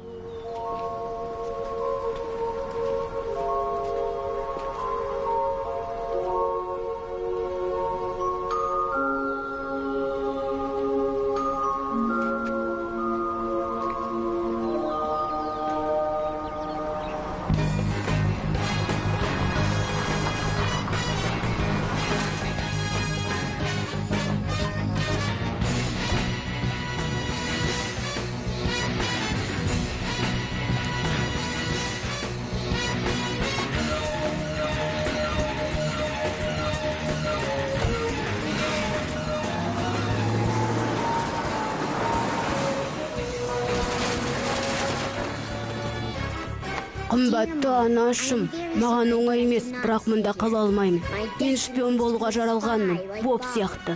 Қымбатты анашым, маған оңай емес, бірақ мұнда қала алмаймын. Мен шпион болуға жаралғанмын, Боб сияқты.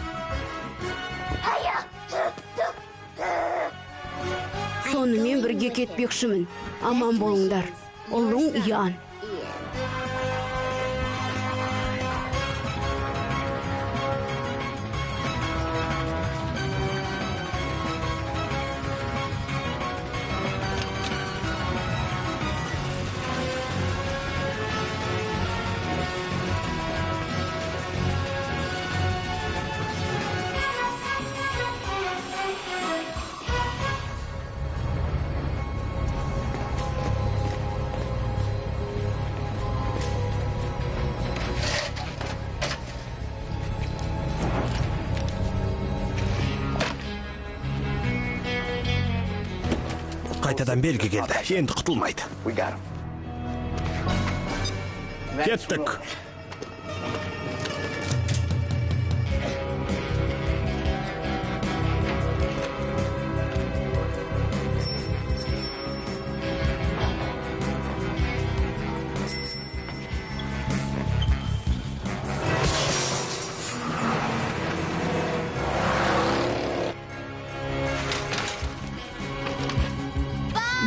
Сонымен бірге кетпекшімін. Аман болыңдар. Ұлың Ян. Қайтадан белгі келді. Енді құтылмайды. Кеттік.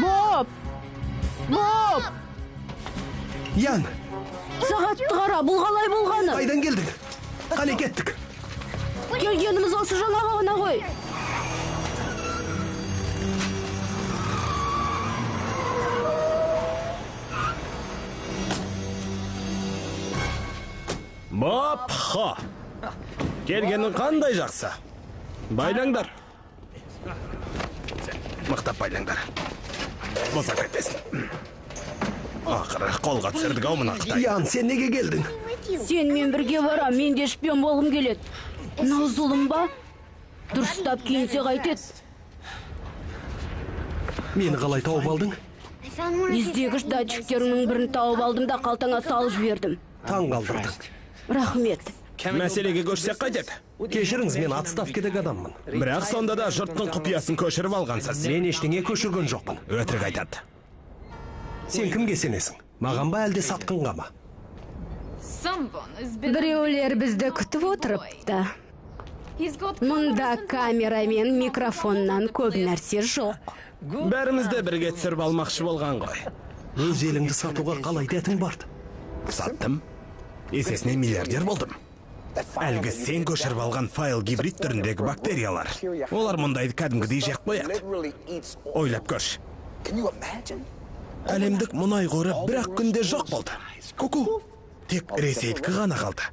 Боб! Боб! Ян, Сағатты қара, бұл қалай болғаны? қайдан келдің? Қане кеттік. Келгеніміз осы жаңағы ғана ғой. Бапха! Келгенің қандай жақсы? Байлаңдар. Мықтап байлаңдар. Босап кетпесін. Ақыры қолға түсірдік ау мына Қытай. Ян, сен неге келдің? Сенімен бірге барам, мен де шпион болғым келеді. Мынау зұлым ба? Дұрыстап киінсе қайтеді. Мені қалай тауып алдың? Іздегіш датчиктерінің бірін тауып алдым да қалтаңа салып жібердім. Таң қалдырдың. Рахмет. Мәселеге көшсек қайтеді. Кешіріңіз, мен отставкедегі адаммын. Бірақ сонда да жұрттың құпиясын көшіріп алғансыз. Мен ештеңе көшірген жоқпын. Өтірік айтады. Сен кімге сенесің? Маған ба әлде сатқынға ма? Біреулер бізді күтіп отырыпты. Мұнда камера мен микрофоннан көп нәрсе жоқ. Бәрімізді бірге түсіріп алмақшы болған ғой. Өз еліңді сатуға қалай дәтің барды? Саттым. Есесіне миллиардер болдым. Әлгі сен көшіріп алған файл гибрид түріндегі бактериялар. Олар мұндайды кәдімгідей жеп қояды. Ойлап көрші. Әлемдік мұнай қоры бір-ақ күнде жоқ болды. Ку-ку. Тек Ресейдікі ғана қалды.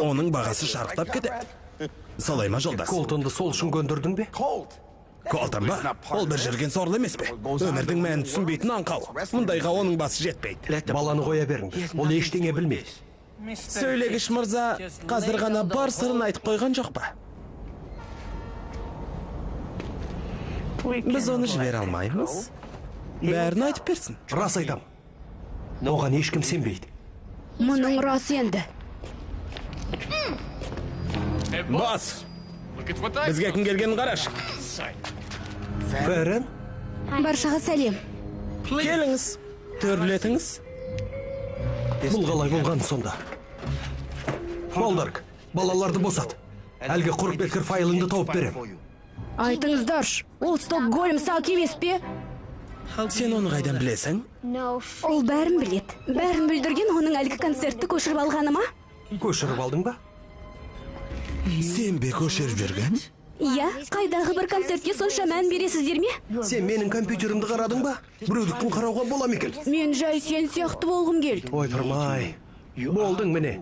Оның бағасы шарықтап кетеді. Солай ма, жолдас? Колтонды сол үшін көндірдің бе? Колтон ба? Ол бір жүрген сорлы емес пе? Өмірдің мәнін түсінбейтін аңқау. Мұндайға оның басы жетпейді. Баланы қоя беріңдер. Ол ештеңе білмейді. Сөйлегіш мырза қазір ғана бар сырын айтып қойған жоқ па? Біз оны жібере алмаймыз. Бәрін айтып берсін. Рас айтам. Оған ешкім сенбейді. Мұның рас енді. Бас! Бізге кім келгенін қараш. Фәрен? Баршаға сәлем. Келіңіз, төрлетіңіз. Бұл қалай болған сонда? Молдарк, балаларды босат. Әлгі құрып бекір файлыңды тауып берем. Айтыңыздарш, ол Стокгольм сақ емес пе? Сен оны қайдан білесің? Ол бәрін білет. Бәрін білдірген оның әлгі концертті көшіріп алғаны ма? Көшіріп алдың ба? Сен бе көшіріп жүрген? Иә, қайдағы бір концертке сонша мән бересіздер ме? Сен менің компьютерімді қарадың ба? Біреудікін қарауға бола ма екен? Мен жай сен сияқты болғым келді. Ойпырмай. Болдың міне.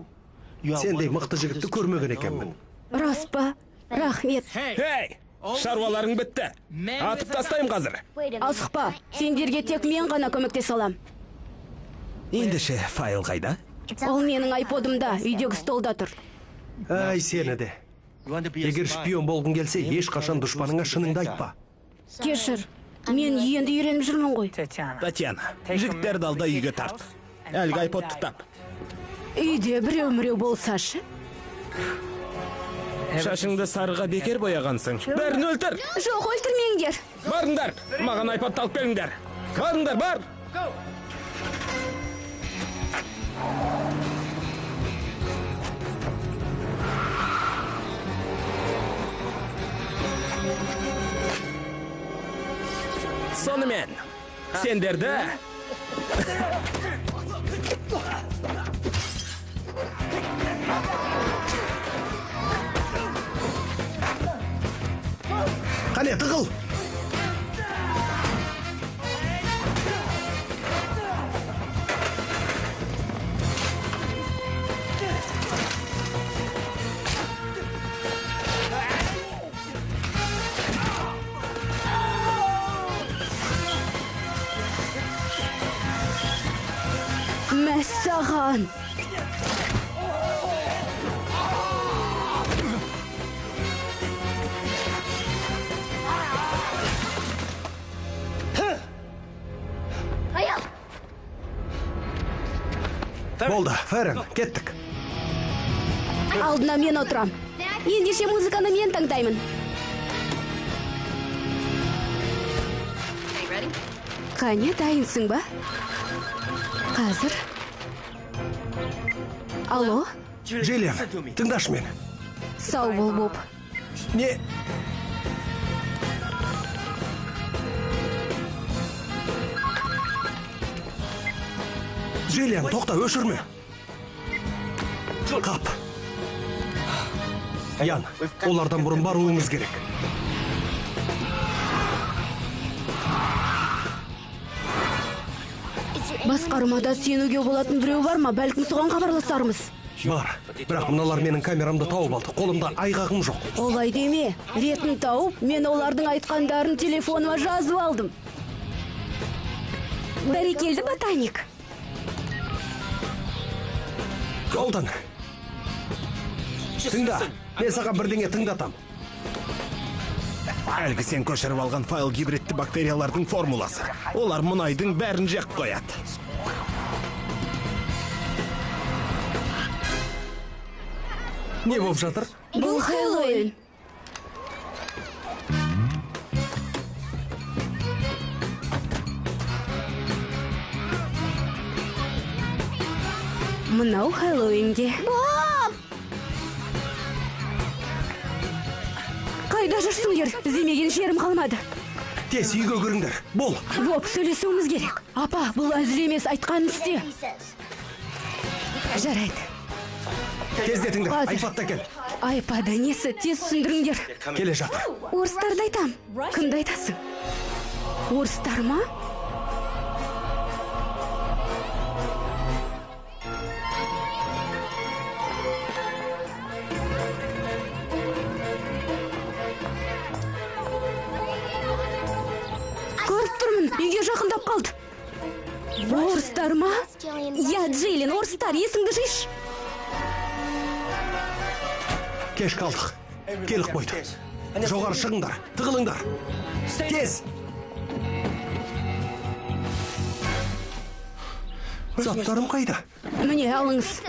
Сендей мықты жігітті көрмеген екенмін. Рас па? Рахмет. Хей! Шаруаларың бітті. Атып тастайым қазір. Асықпа, сендерге тек мен ғана көмектесе алам. Ендеше файл қайда? Ол менің айподымда, үйдегі столда тұр. Ай, сені де. Егер шпион болғың келсе, ешқашан дұшпаныңа шыныңды айтпа. Кешір, мен енді үйреніп жүрмін ғой. Татьяна, жігіттерді алда үйге тарт. Әлгі айподты тап. Үйде біреу-міреу болсашы. Шашыңды сарыға бекер бояғансың. Бәрін өлтір! Жоқ, өлтірмеңдер. Барыңдар! Маған айподты алып келіңдер. Барыңдар, бар! Сонымен, сендерді... Қане, тығыл! Мәссаған! Болды, Ферен, кеттік. Алдына мен отырам. Ендеше музыканы мен таңдаймын. Қане, дайынсың ба? Қазір. Алло? Джиллиан, тыңдашы мені. Сау бол, Боб. Не? Джиллиан, тоқта, өшірме. Қап. Ян, олардан бұрын баруымыз керек. Басқармада сенуге болатын біреу бар ма? Бәлкім соған хабарласармыз. Бар, бірақ мыналар менің камерамды тауып алды. Қолымда айғағым жоқ. Олай деме. Ретін тауып, мен олардың айтқандарын телефоныма жазып алдым. Бәрекелді, ботаник. Голден. Тыңда, мен саған бірдеңе тыңдатам. Әлгі сен көшіріп алған файл гибридті бактериялардың формуласы. Олар мұнайдың бәрін жек қояды. Не болып жатыр? Бұл Хэллоуин. Мынау Хэллоуинге. Боб! Қайда жүрсіңдер? Іздемеген жерім қалмады. Тез үйге кіріңдер. Бол. Боб, сөйлесуіміз керек. Апа, бұл әзіл емес, айтқанын істе. Жарайды. Тездетіңдер, Қазір. айпатта кел. Айпады несі, тез түсіндіріңдер. Келе жатыр. Орыстарды айтам. Кімді айтасың? Орыстар ма? Көріп тұрмын, үйге жақындап қалды. Орыстар ма? Я, Джейлин, орыстар, есіңді жиыш. Кеш қалдық. Келік қойды. Жоғары шығыңдар, тығылыңдар. Тез! Заттарым қайда? Міне, алыңыз.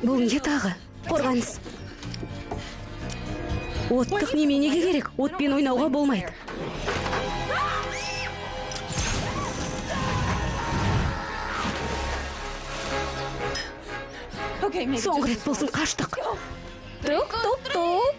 Бұл не тағы? Қорғаныс. Оттық неменеге керек? Отпен ойнауға болмайды. Соңғы рет болсын, қаштық. Туп-туп-туп.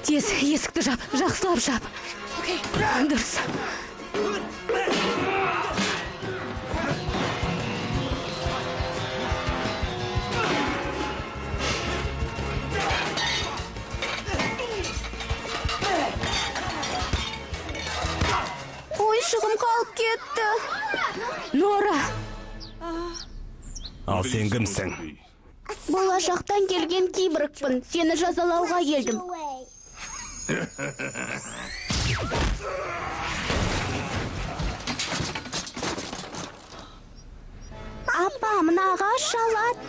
Тез, есікті жап, жақсылап жап. Дұрыс. Ой, шығым қалып кетті. Нора. Ал сен кімсің? Болашақтан келген киборгпын. Сені жазалауға келдім. Апа, мына ағаш шалады.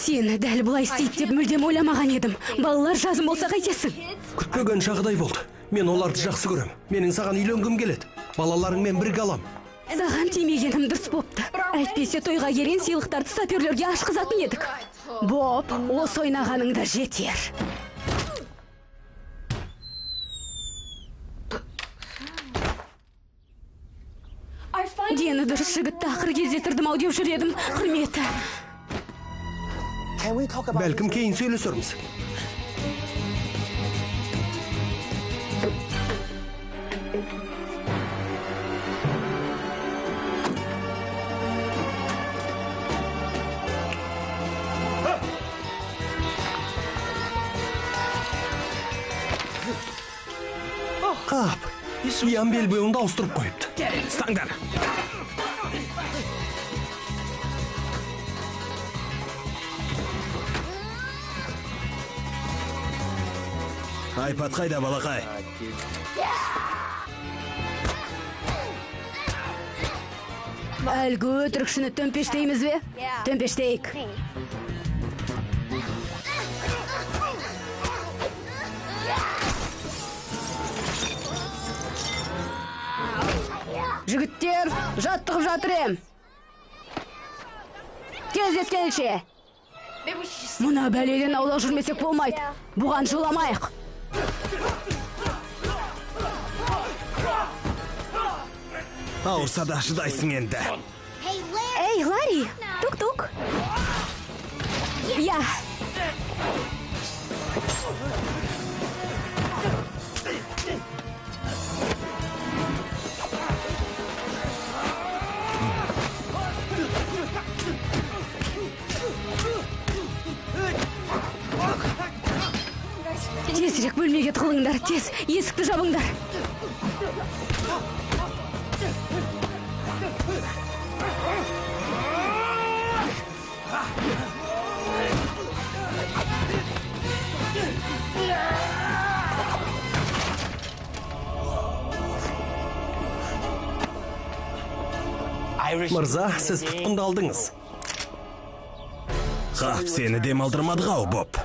Сені дәл бұлай істейді деп мүлдем ойламаған едім. Балалар жазым болса қайтесің? Күтпеген жағдай болды. Мен оларды жақсы көрем. Менің саған үйленгім келеді. Балаларыңмен бірге алам. Саған тимегенім дұрыс бопты. Әйтпесе тойға келген сыйлықтарды саперлерге ашқызатын едік. Боб, осы ойнағаныңда жетер. Дені дұрыс жігітті ақыр кездестірдім ау деп жүр едім. Құрметі. Бәлкім кейін сөйлесерміз. Ян белбеуіңді ауыстырып қойыпты. Стаңдар. Айпат қайда, балақай? Әлгі өтірікшіні төмпештейміз бе? Төмпештейік. Жігіттер, жаттығып жатыр ем. Кездескенше. Мұна бәледен аулақ жүрмесек болмайды. Бұған жоламайық. Ауырса да шыдайсың енді. Эй, Ларри, тук-тук. Я. Тезірек бөлмеге тығылыңдар, тез, есікті жабыңдар. Мырза, сіз тұтқынды алдыңыз. Қап, сені демалдырмадық ау, Боб.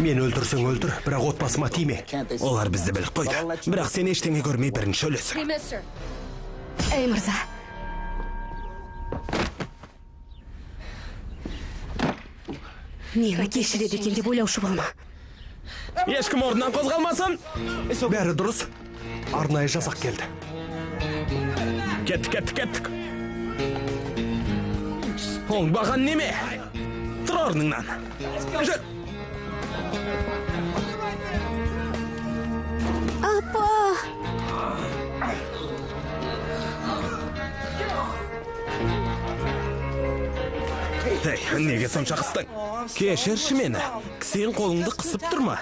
Мен өлтірсең өлтір, бірақ отбасыма тиме. Олар бізді біліп қойды. Бірақ сен ештеңе көрмей бірінші өлесің. Эй, мырза. Мені кешіреді екен деп ойлаушы болма. Ешкім орнынан қозғалмасын. Бәрі дұрыс. Арнайы жасақ келді. Кеттік. Оңбаған неме? Тұр орныңнан. Жүр. Апа! Ей, неге сонша қыстың? Кешірші мені. Сен қолыңды қысып тұрма.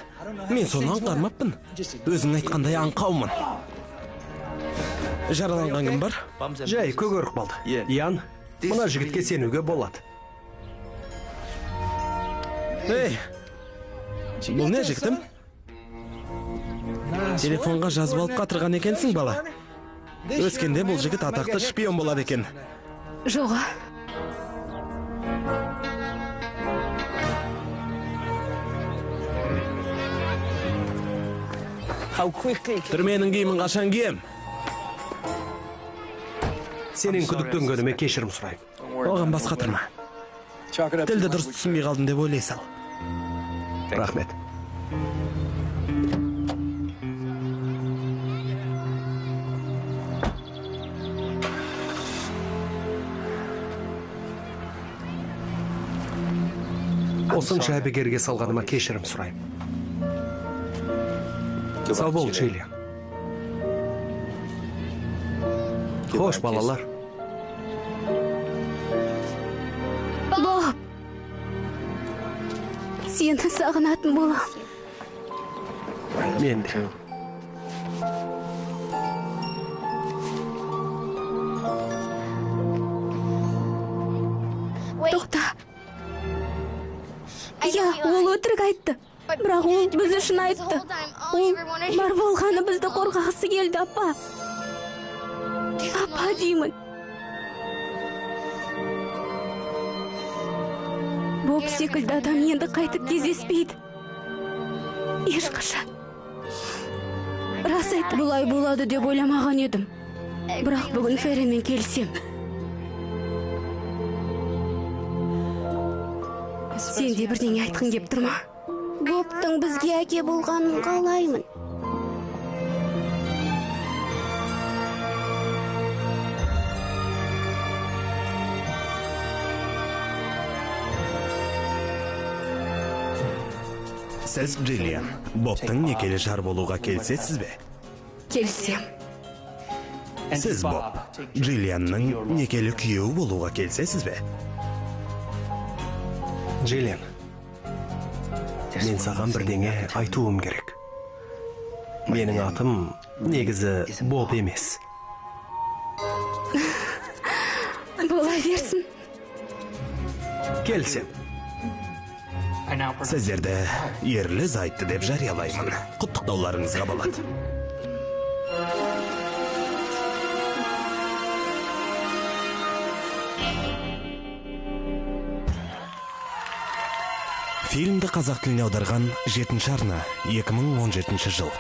Мен соны аңғармаппын. Өзің айтқандай аңқаумын. Жараланған кім бар? Жай, көгерік балды. Ян, мына жігітке сенуге болады. Ей, бұл не жігітім? Телефонға жазып алып қатырған екенсің, бала. Өскенде бұл жігіт атақты шпион болады екен. Жоға. Түрменің киімін қашан кием? Сенен күдіктенгеніме кешірім сұрайым. Оған бас қатырма. Тілді дұрыс түсінбей қалдым деп ойлай сал. Рахмет. Осынша әбігерге салғаныма кешірім сұрайым. Сау бол, Джиллиан. Хош, балалар. Боб! Сені сағынатын болам. Мен де. Тоқта. Я, ол өтірік айтты. Бірақ ол біз үшін айтты. Ол бар болғаны бізді қорғағысы келді, апа. Апа деймін. Боб секілді адам енді қайтып кездеспейді. Ешқашан. Рас айтты, бұлай болады деп ойламаған едім. Бірақ бүгін Ферримен келсем. Сен де бірдеңе айтқың кеп тұрма. Бобтың бізге әке болғанын қалаймын. Сіз, Джиллиан, Бобтың некелі жар болуға келсесіз бе? Келсем. Сіз, Боб, Джиллианның некелі күйеуі болуға келсесіз бе? Джиллиан, мен саған бірдеңе айтуым керек. Менің атым негізі Боб емес. Бола берсін. Келсем. Сіздерді ерлі зайытты деп жариялаймын. Құттықтауларыңызға болады. Фильмді қазақ тіліне аударған 7-ші арна, 2017 жыл.